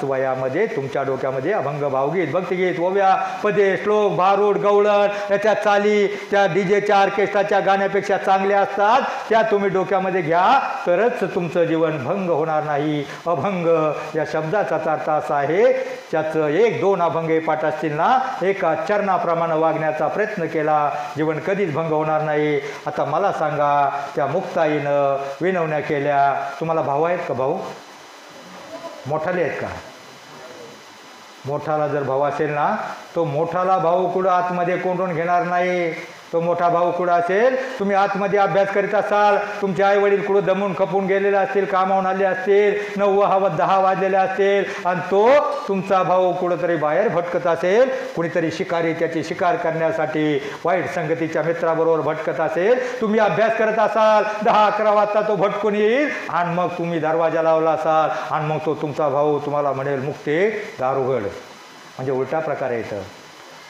Speaker 2: वयामध्ये तुमच्या डोक्यामध्ये अभंग, भावगीत, भक्तिगीत, ओव्या, पदे, श्लोक, भारूड, गवळण याच्या चाली त्या डीजेच्या ऑर्केस्ट्राच्या गाण्यापेक्षा चांगल्या असतात. त्या तुम्ही डोक्यामध्ये घ्या, तरच तुमचं जीवन भंग होणार नाही. अभंग या शब्दाचा अर्थ असा आहे, त्याचं 1-2 अभंगे पाठ असतील ना, एका चरणाप्रमाणे वागण्याचा प्रयत्न केला, जीवन कधीच भंग होणार नाही. आता मला सांगा, त्या मुक्ताईनं विनवण्या केल्या. तुम्हाला भाऊ आहेत का? भाऊ मोठाले आहेत का? मोठाला जर भाऊ असेल ना, तो मोठाला भाऊ कुठं आतमध्ये कोंडून घेणार नाही. तो मोठा भाऊ कुठं असेल, तुम्ही आतमध्ये अभ्यास करीत असाल, तुमचे आई वडील कुठं दमून खपून गेलेले असतील, कामावून आले असतील, 9-10 वाजलेले असतील, आणि तो तुमचा भाऊ कुठंतरी बाहेर भटकत असेल, कुणीतरी शिकारी त्याची शिकार करण्यासाठी वाईट संगतीच्या मित्राबरोबर भटकत असेल, तुम्ही अभ्यास करत असाल, 10-11 वाजता तो भटकून येईल, आणि मग तुम्ही दरवाजा लावला असाल, आणि मग तो तुमचा भाऊ तुम्हाला म्हणेल, मुक्ते दार उघड. म्हणजे उलटा प्रकार आहे इथं.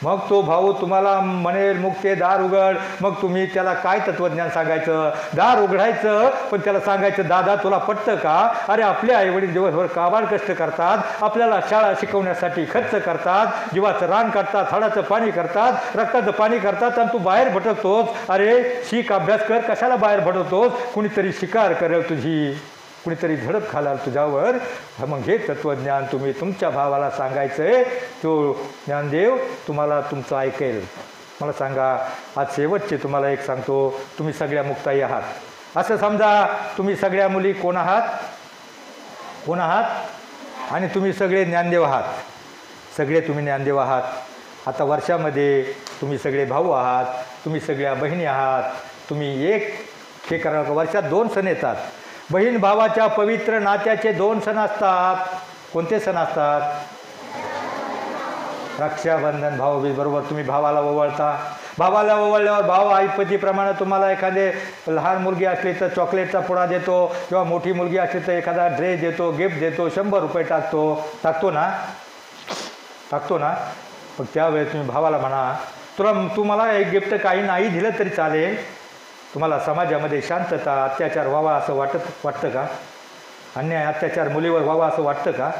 Speaker 2: मग तो भाऊ तुम्हाला म्हणेल, मुक्ते दार उघड. मग तुम्ही त्याला काय तत्त्वज्ञान सांगायचं? दार उघडायचं, पण त्याला सांगायचं, दादा तुला पटतं का? अरे आपले आईवडील दिवसभर काबाड कष्ट करतात, आपल्याला शाळा शिकवण्यासाठी खर्च करतात, जीवाचं रान काढतात, हाडाचं पाणी करतात, रक्ताचं पाणी करतात, आणि तू बाहेर भटकतोस. अरे शिक, अभ्यास कर, कशाला बाहेर भटकतोस? कुणीतरी शिकार करेल तुझी, कुणीतरी झडप घालाल तुझ्यावर. मग हे तत्त्वज्ञान तुम्ही तुमच्या भावाला सांगायचं आहे. तो ज्ञानदेव तुम्हाला तुमचं ऐकेल. मला सांगा, आज शेवटचे तुम्हाला एक सांगतो, तुम्ही सगळ्या मुक्ताई आहात. असं समजा, तुम्ही सगळ्या मुली कोण आहात? आणि तुम्ही सगळे ज्ञानदेव आहात. सगळे तुम्ही ज्ञानदेव आहात. आता वर्षामध्ये तुम्ही सगळे भाऊ आहात, तुम्ही सगळ्या बहिणी आहात. तुम्ही एक हे करा, वर्षात 2 सण येतात. बहीण भावाच्या पवित्र नात्याचे 2 सण असतात. कोणते सण असतात? रक्षाबंधन, भाऊबीज. बरोबर, तुम्ही भावाला ओवाळता. भावाला ओवाळल्यावर भाव आईपतीप्रमाणे तुम्हाला एखादे लहान मुलगी असली तर चॉकलेटचा पुडा देतो, किंवा मोठी मुलगी असली तर एखादा ड्रेस देतो, गिफ्ट देतो, 100 रुपये टाकतो ना. पण त्यावेळेस तुम्ही भावाला म्हणा, तू मला एक गिफ्ट काही नाही दिलं तरी चालेल. तुम्हाला समाजामध्ये शांतता, अत्याचार व्हावा असं वाटतं का? अन्याय, अत्याचार मुलीवर व्हावा असं वाटतं का?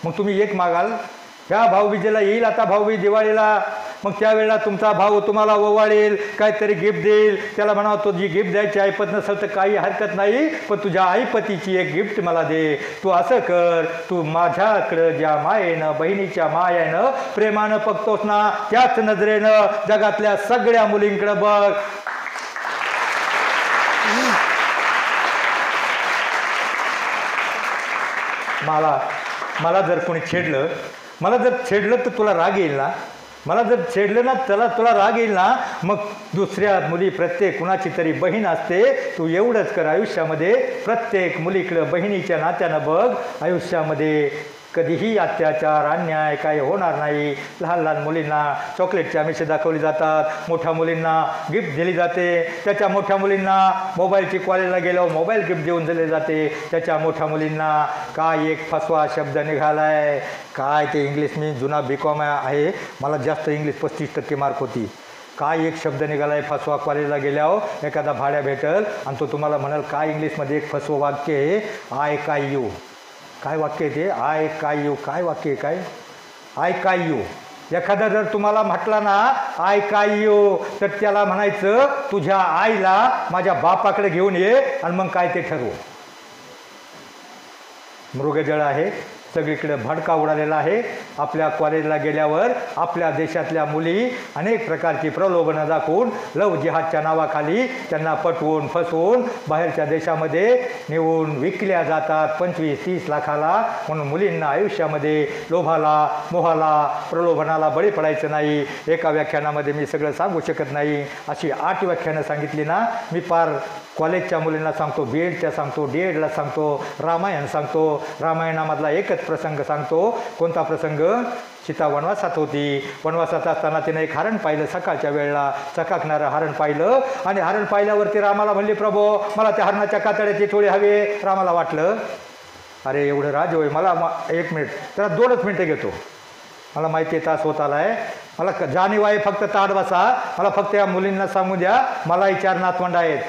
Speaker 2: मग तुम्ही एक मागाल, ह्या भाऊबीजेला येईल आता भाऊबीज दिवाळीला, मग त्यावेळेला तुमचा भाऊ तुम्हाला ओवाळेल, काहीतरी गिफ्ट देईल. त्याला म्हणावं, तो जी गिफ्ट द्यायची ऐपत नसेल तर काही हरकत नाही, पण तुझ्या आईपतीची एक गिफ्ट मला दे. तू असं कर, तू माझ्याकडं ज्या मायेनं, बहिणीच्या मायेनं, प्रेमानं बघतोस ना, त्याच नजरेनं जगातल्या सगळ्या मुलींकडं बघ. मला जर कोणी छेडलं, तर तुला राग येईल ना? मला जर छेडलं ना, तुला राग येईल ना? मग दुसऱ्या मुली, प्रत्येक कुणाची तरी बहीण असते. तू एवढंच कर, आयुष्यामध्ये प्रत्येक मुलीकडं बहिणीच्या नात्यानं बघ. आयुष्यामध्ये कधीही अत्याचार, अन्याय काही होणार नाही. लहान मुलींना चॉकलेटचे आमिषे दाखवली जातात, मोठ्या मुलींना गिफ्ट दिली जाते. त्याच्या मोठ्या मुलींना मोबाईलची कॉलेजला गेल्यावर मोबाईल गिफ्ट देऊन दिले जाते. त्याच्या मोठ्या मुलींना काय एक फसवा शब्द निघाला आहे, काय ते इंग्लिश, मी जुना BCom आहे, मला जास्त इंग्लिश 35% मार्क होती. काय एक शब्द निघाला आहे फसवा, कॉलेजला गेल्यावर एखादा भाड्या भेटेल आणि तो तुम्हाला म्हणाल, काय इंग्लिशमध्ये एक फसवं वाक्य आहे, आय काय यू. काय वाक्य आहे ते? आय काय यू. काय वाक्य आहे? काय आय काय यू. एखादा जर तुम्हाला म्हटला ना आय काय यू, तर त्याला म्हणायचं, तुझ्या आईला माझ्या बापाकडे घेऊन ये, आणि मग काय ते ठरवू. मृगजळ आहे, सगळीकडे भडका उडालेला आहे. आपल्या कॉलेजला गेल्यावर आपल्या देशातल्या मुली अनेक प्रकारची प्रलोभनं दाखवून लव जिहादच्या नावाखाली त्यांना पटवून फसवून बाहेरच्या देशामध्ये नेऊन विकल्या जातात 25-30 लाखाला. म्हणून मुलींना आयुष्यामध्ये लोभाला, मोहाला, प्रलोभनाला बळी पडायचं नाही. एका व्याख्यानामध्ये मी सगळं सांगू शकत नाही, अशी 8 व्याख्यानं सांगितली ना मी. पार कॉलेजच्या मुलींना सांगतो, BEdच्या सांगतो, D.Edला सांगतो, रामायण सांगतो. रामायणामधला एकच एकच प्रसंग सांगतो. कोणता प्रसंग? सीता वनवासात होती. वनवासात असताना तिने एक हरण पाहिलं. सकाळच्या वेळेला चकाकणारं हरण पाहिलं आणि हरण पाहिल्यावरती रामाला म्हणली, प्रभो मला त्या हरणाच्या कातड्याची चोळी हवी. रामाला वाटलं अरे एवढं राज होय, मला 1 मिनिट, त्याला 2च मिनटं घेतो, मला माहिती आहे तास होत आला आहे, मला जाणीव आहे, फक्त ताट बसा, मला फक्त या मुलींना सांगू द्या मला 4 नातवंड आहेत,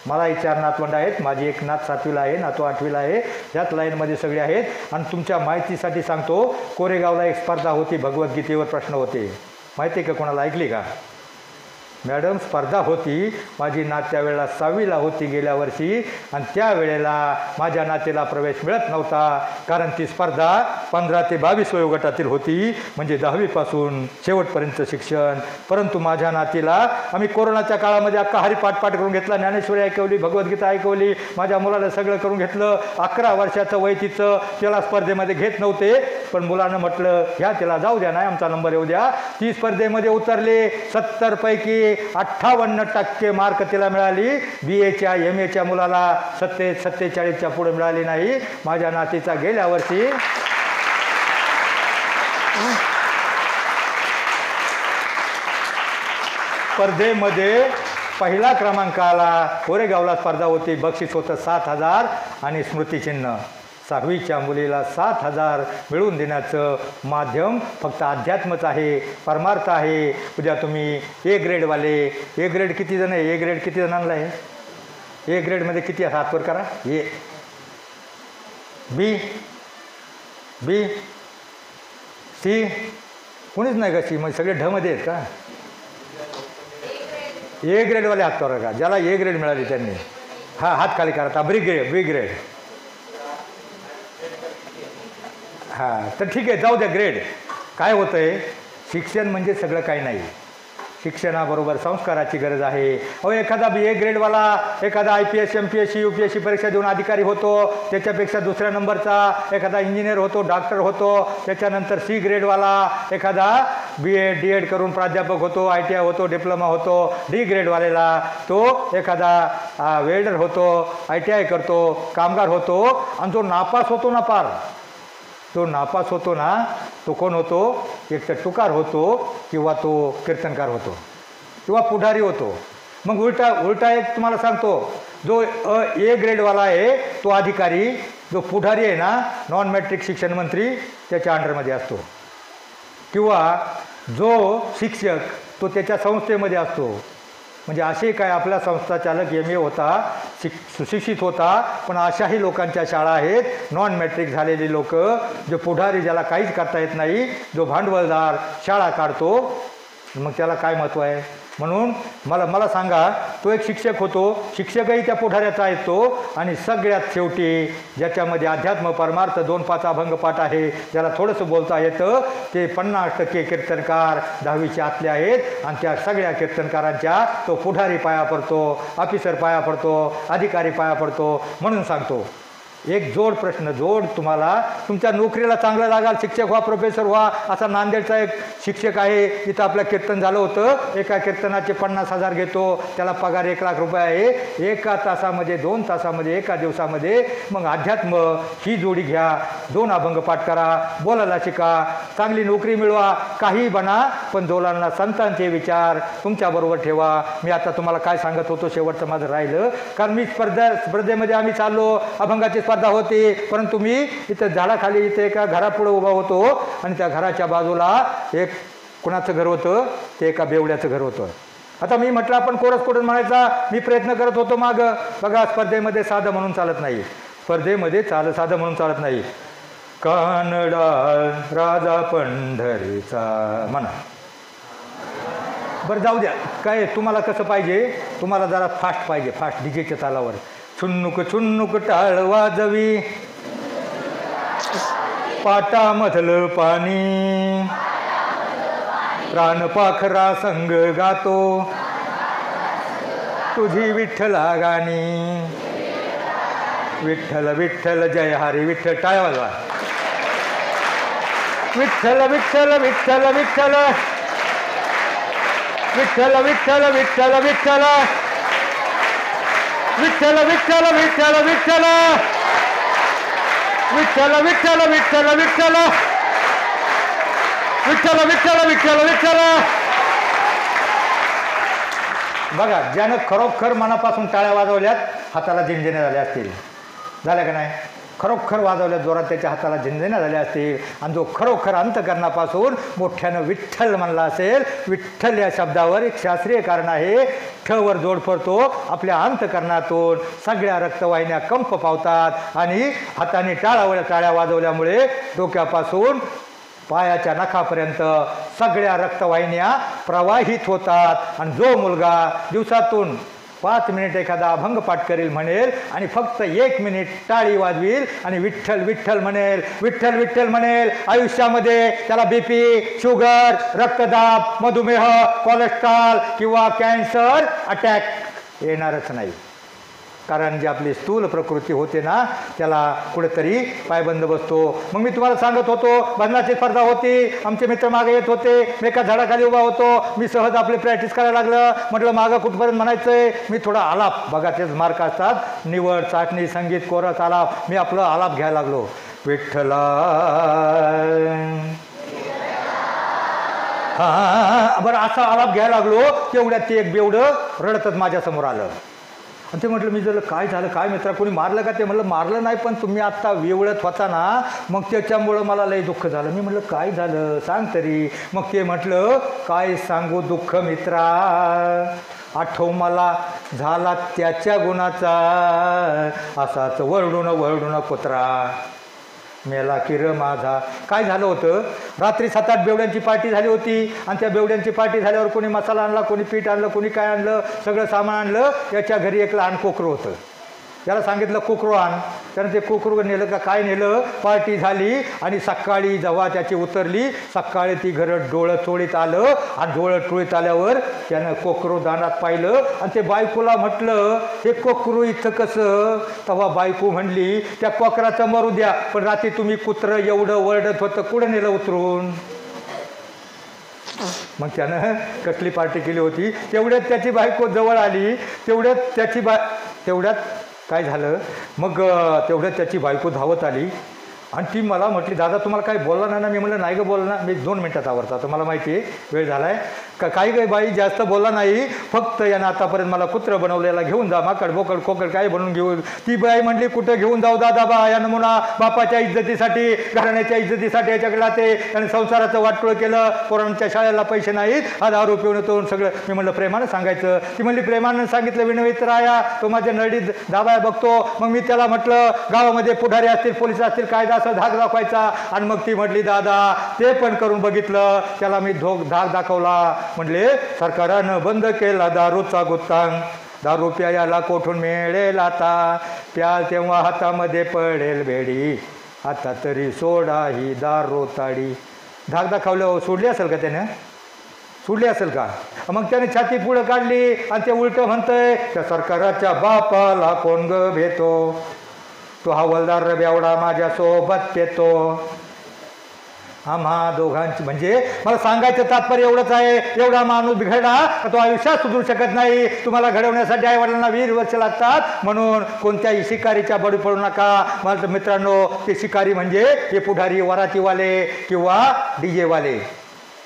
Speaker 2: मला 4 नातवंड आहेत, माझी एक नात 7वीला आहे, नातू 8वीला आहे, ह्याच लाईनमध्ये सगळे आहेत. आणि तुमच्या माहितीसाठी सांगतो, कोरेगावला एक स्पर्धा होती, भगवद्गीतेवर प्रश्न होते, माहिती आहे का कोणाला, ऐकली का मॅडम? स्पर्धा होती, माझी नात त्यावेळेला 6वीला होती गेल्या वर्षी, आणि त्यावेळेला माझ्या नातीला प्रवेश मिळत नव्हता, कारण ती स्पर्धा 15 ते 22 वयोगटातील होती, म्हणजे 10वीपासून शेवटपर्यंत शिक्षण. परंतु माझ्या नातीला आम्ही कोरोनाच्या काळामध्ये अख्खा हरिपाठ करून घेतला, ज्ञानेश्वरी ऐकवली, भगवद्गीता ऐकवली, माझ्या मुलाला सगळं करून घेतलं. 11 वर्षाचं वय तिचं, त्याला स्पर्धेमध्ये घेत नव्हते, पण मुलानं म्हटलं ह्या त्याला जाऊ द्या, नाही आमचा नंबर येऊ द्या. ती स्पर्धेमध्ये उतरले, 70 पैकी 58% मार्क तिला मिळाली. BAच्या MAच्या मुलाला 47च्या पुढे मिळाली नाही. माझ्या नातीचा गेल्या वर्षी स्पर्धेमध्ये पहिला क्रमांक आला. कोरेगावला स्पर्धा होती, बक्षीस होतं 7,000 आणि स्मृतिचिन्ह. 6वीच्या मुलीला 7,000 मिळवून देण्याचं माध्यम फक्त अध्यात्मच आहे, परमार्थ आहे. उद्या तुम्ही A ग्रेडवाले, A ग्रेड किती जण आहे? A ग्रेड किती जणांना आहे? A ग्रेडमध्ये किती आहे? हातवर करा. A, B, C, कोणीच नाही का C? मग सगळे ढमध्ये आहेत का? A ग्रेडवाले हातवर का, ज्याला A ग्रेड मिळाली त्यांनी हात खाली करा. B ग्रेड हां, तर ठीक आहे, जाऊ द्या ग्रेड. काय होतं आहे, शिक्षण म्हणजे सगळं काही नाही, शिक्षणाबरोबर संस्काराची गरज आहे. अहो एखादा A ग्रेडवाला, एखादा IPS MPSC UPSC परीक्षा देऊन अधिकारी होतो, त्याच्यापेक्षा दुसऱ्या नंबरचा एखादा इंजिनियर होतो, डॉक्टर होतो, त्याच्यानंतर C ग्रेडवाला एखादा BEd DEd करून प्राध्यापक होतो, ITI होतो, डिप्लोमा होतो. D ग्रेडवालेला तो एखादा वेल्डर होतो, ITI करतो, कामगार होतो. आणि जो नापास होतो ना पार, तो नापास होतो ना, तो कोण होतो? एक तर टुकार होतो, किंवा तो कीर्तनकार होतो, किंवा पुढारी होतो. मग उलटा एक तुम्हाला सांगतो, जो A ग्रेडवाला आहे तो अधिकारी, जो पुढारी आहे ना, नॉन मॅट्रिक शिक्षण मंत्री, त्याच्या अंडरमध्ये असतो. किंवा जो शिक्षक तो त्याच्या संस्थेमध्ये असतो. म्हणजे असे काय आपला संस्था चालक MA होता, सुशिक्षित होता, पण अशाही लोकांच्या शाळा आहेत, नॉन मॅट्रिक झालेली लोक, जो पुढारी ज्याला काहीच करता येत नाही, जो भांडवलदार शाळा काढतो, मग त्याला काय महत्त्व आहे? म्हणून मला सांगा, तो एक शिक्षक होतो, शिक्षकही त्या पुढाऱ्याचा येतो. आणि सगळ्यात शेवटी ज्याच्यामध्ये अध्यात्म परमार्थ 2-5 अभंग पाठ आहे, ज्याला थोडंसं बोलता येतं, ते 50% कीर्तनकार 10वीचे आतले आहेत. आणि त्या सगळ्या कीर्तनकारांच्या तो पुढारी पाया पडतो, ऑफिसर पाया पडतो, अधिकारी पाया पडतो. म्हणून सांगतो, एक जोड प्रश्न, जोड तुम्हाला तुमच्या नोकरीला चांगलं लागाल, शिक्षक व्हा, प्रोफेसर व्हा. असा नांदेडचा एक शिक्षक आहे, इथं आपलं कीर्तन झालं होतं, एका कीर्तनाचे 50,000 घेतो, त्याला पगार 1 लाख रुपये आहे. 1 तासामध्ये, 2 तासामध्ये, 1 दिवसामध्ये. मग अध्यात्म ही जोडी घ्या, 2 अभंग पाठ करा, बोलायला शिका, चांगली नोकरी मिळवा, काही बना, पण दोलांना संतांचे विचार तुमच्याबरोबर ठेवा. मी आता तुम्हाला काय सांगत होतो, शेवटचं माझं राहिलं, कारण मी स्पर्धेमध्ये आम्ही चाललो, अभंगाची स्पर्धा होती, परंतु मी इथं झाडाखाली इथे एका घरापुढे उभा होतो, आणि त्या घराच्या बाजूला एक कुणाचं घर होतं, ते एका बेवड्याचं घर होतं. आता मी म्हटलं आपण कोरस कोडून म्हणायचा, मी प्रयत्न करत होतो मागं. बघा, स्पर्धेमध्ये साधं म्हणून चालत नाही, स्पर्धेमध्ये साधं म्हणून चालत नाही. कानडा राजा पंढरीचा म्हणा. बरं जाऊ द्या, काय तुम्हाला कसं पाहिजे? तुम्हाला जरा फास्ट पाहिजे, फास्ट डीजेच्या तालावर. छुन्नुक छुन्नुक टाळ वाजवी, पाटामधलं पाणी, प्राणपाखरा संग गातो, तुझी विठ्ठला गाणी. विठ्ठल विठ्ठल जय हरी विठ्ठल. टाळ्या वाजवा. विठ्ठल विठ्ठल विठ्ठल विठ्ठल विठ्ठल विठ्ठल विठ्ठल विठ्ठल विठ्ठल विठ्ठल विठ्ठल विठ्ठल विठ्ठल विठ्ठल विठ्ठल विठ्ठल विठ्ठल विठ्ठल विठ्ठल विठ्ठल. बघा, ज्यानं खरोखर मनापासून टाळ्या वाजवल्यात हाताला झिंझिण्या झाल्या असतील, झाल्या का नाही? खरोखर वाजवल्या जोरात त्याच्या हाताला झिंझिण्या झाल्या असतील. आणि जो खरोखर अंतकरणापासून मोठ्यानं विठ्ठल म्हणला असेल, विठ्ठल या शब्दावर एक शास्त्रीय कारण आहे. ठ वर जोड पडतो. आपल्या अंतकरणातून सगळ्या रक्तवाहिन्या कंप पावतात आणि हाताने टाळ्या वाजवल्यामुळे डोक्यापासून पायाच्या नखापर्यंत सगळ्या रक्तवाहिन्या प्रवाहित होतात. आणि जो मुलगा दिवसातून 5 मिनिट एखादा अभंग पाठ करेल म्हणेल आणि फक्त 1 मिनिट टाळी वाजवील आणि विठ्ठल विठ्ठल म्हणेल, विठ्ठल विठ्ठल म्हणेल, आयुष्यामध्ये त्याला BP, शुगर, रक्तदाब, मधुमेह, कोलेस्ट्रॉल किंवा कॅन्सर अटॅक येणारच नाही. कारण जी आपली स्थूल प्रकृती होते ना, त्याला कुठेतरी पायबंद बसतो. मग मी तुम्हाला सांगत होतो, भजनाची स्पर्धा होती, आमचे मित्र मागे येत होते, मी एका झाडाखाली उभा होतो, मी सहज आपली प्रॅक्टिस करायला लागलं. म्हटलं मागं कुठपर्यंत म्हणायचंय, मी थोडा आलाप, बघा तेच मार्क असतात, निवड, चाचणी, संगीत, कोरस, आलाप, मी आपलं आलाप घ्यायला लागलो. विठ्ठला हां बरं, असा आलाप घ्यायला लागलो. तेवढ्यात ते एक बेवडं रडतच माझ्यासमोर आलं. आणि ते म्हटलं, मी जर काय झालं, काय मित्रा कोणी मारलं का? ते म्हटलं मारलं नाही, पण तुम्ही आत्ता वेवळत होता ना, मग त्याच्यामुळं मला लय दुःख झालं. मी म्हटलं काय झालं सांग तरी. मग ते म्हटलं, काय सांगू दुःख मित्रा, आठव मला झाला त्याच्या गुणाचा, असाच वरडून कुत्रा मेला किर माझा. काय झालं होतं, रात्री 7-8 बेवड्यांची पार्टी झाली होती. आणि त्या बेवड्यांची पार्टी झाल्यावर कोणी मसाला आणला, कोणी पीठ आणलं, कोणी काय आणलं, सगळं सामान आणलं. याच्या घरी एक लहान कोकरू होतं. त्याला सांगितलं कोकरू आण. त्यानं ते कोकरू नेलं का काय नेलं. पार्टी झाली आणि सकाळी जेव्हा त्याची उतरली, सकाळी ती घरं डोळं चोळीत आलं. आणि डोळं चोळीत आल्यावर त्यानं कोकरू दानात पाहिलं. आणि ते बायकोला म्हटलं, हे कोकरू इथं कसं? तेव्हा बायको म्हणली, त्या कोकराचं मरू द्या, पण रात्री तुम्ही कुत्रं एवढं वरडत होतं, कुठं नेलं उतरून? मग त्यानं कसली पार्टी केली होती. तेवढ्यात त्याची बायको जवळ आली. तेवढ्यात काय झालं, मग तेवढ्यात त्याची बायको धावत आली आणि ती मला म्हटली, दादा तुम्हाला काही बोलला नाही ना? मी म्हटलं नाही गं, बोलला ना, मी 2 मिनटात आवरता, तर मला माहिती आहे वेळ झाला आहे का. काही काही बाई जास्त बोलला नाही, फक्त यानं आतापर्यंत मला कुत्रं बनवलेला, घेऊन जा, माकड बोकड खोकड काय बनवून घेऊन. ती बाई म्हटली, कुठं घेऊन जाऊ दादा, बा या नमुना बापाच्या इज्जतीसाठी, घराण्याच्या इज्जतीसाठी याच्याकडे ते आणि संसाराचं वाटोळं केलं. पोरांच्या शाळेला पैसे नाहीत, हा दारू पिऊन येतो सगळं. मी म्हटलं प्रेमानं सांगायचं. ती म्हणली प्रेमानं सांगितलं विनवित राया, तो माझ्या नरडीत दाबाय बघतो. मग मी त्याला म्हटलं, गावामध्ये पुढारी असतील, पोलीस असतील, कायदा असं धाक दाखवायचा. आणि मग ती म्हटली, दादा ते पण करून बघितलं. त्याला मी धाक दाखवला. म्हटले, सरकारनं बंद केला दारूचा गुत्तांग, दारू प्यायला कोठून मिळेल आता, प्याल तेव्हा हातामध्ये पडेल बेडी, आता तरी सोडा ही दारू ताडी. धाक दाखवलं, सोडली असेल का त्यानं? सोडली असेल का? मग त्याने छाती पुढं काढली आणि ते उलटं म्हणतंय, त्या सरकाराच्या बापाला कोण ग भेटो, तो हवालदार बेवडा माझ्यासोबत पेतो. आम्हा दोघांची, म्हणजे मला सांगायचं तात्पर्य एवढंच आहे, एवढा माणूस बिघडला तो आयुष्यात सुधरू शकत नाही. तुम्हाला घडवण्यासाठी आईवडिलांना 20 वर्ष लागतात. म्हणून कोणत्याही शिकारीच्या बळी पडू नका. मला मित्रांनो, ते शिकारी म्हणजे हे पुढारी, वरातीवाले किंवा DJ वाले,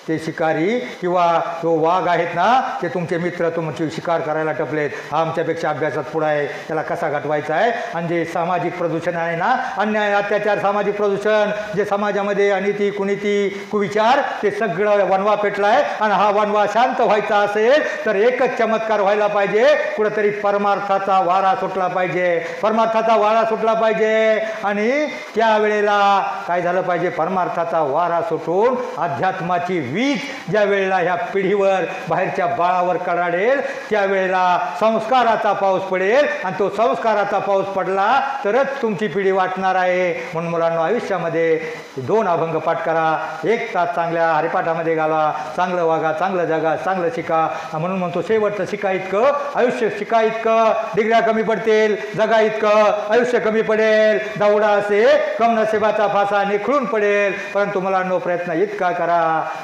Speaker 2: ते शिकारी किंवा तो वाघ आहेत ना, ते तुमचे मित्र तुमची शिकार करायला टपलेत. हा आमच्यापेक्षा अभ्यासात पुढं आहे, त्याला कसा गाठवायचा आहे. आणि जे सामाजिक प्रदूषण आहे ना, अन्याय अत्याचार सामाजिक प्रदूषण, जे समाजामध्ये अनिती कुनीती कुविचार, ते सगळं वनवा पेटला आहे. आणि हा वनवा शांत व्हायचा असेल तर एकच चमत्कार व्हायला पाहिजे, कुठंतरी परमार्थाचा वारा सुटला पाहिजे, परमार्थाचा वारा सुटला पाहिजे. आणि त्यावेळेला काय झालं पाहिजे, परमार्थाचा वारा सुटून अध्यात्माची वीज ज्या वेळेला ह्या पिढीवर, बाहेरच्या बाळावर कडाडेल, त्यावेळेला संस्काराचा पाऊस पडेल. आणि तो संस्काराचा पाऊस पडला तरच तुमची पिढी वाटणार आहे. म्हणून मुलांना आयुष्यामध्ये 2 अभंग पाठ करा, 1 तास चांगल्या हरिपाठामध्ये घाला, चांगलं वागा, चांगलं जगा, चांगलं शिका. म्हणून म्हणतो, शेवटचं शिका इतकं, आयुष्य शिका इतकं, डिग्र्या कमी पडतील, जगा इतकं आयुष्य कमी पडेल. दौडा असे कम नशिबाचा फासा निखळून पडेल. परंतु मुलांनो, प्रयत्न इतका करा,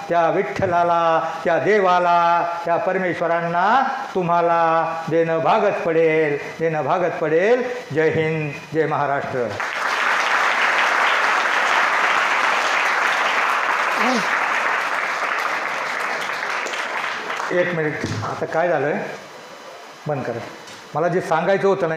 Speaker 2: त्या विठ्ठलाला, त्या देवाला, त्या परमेश्वरांना तुम्हाला देणं भागच पडेल, देणं भागच पडेल. जय हिंद, जय महाराष्ट्र. एक मिनिट, आता काय झालं आहे, बंद करा. मला जे सांगायचं होतं ना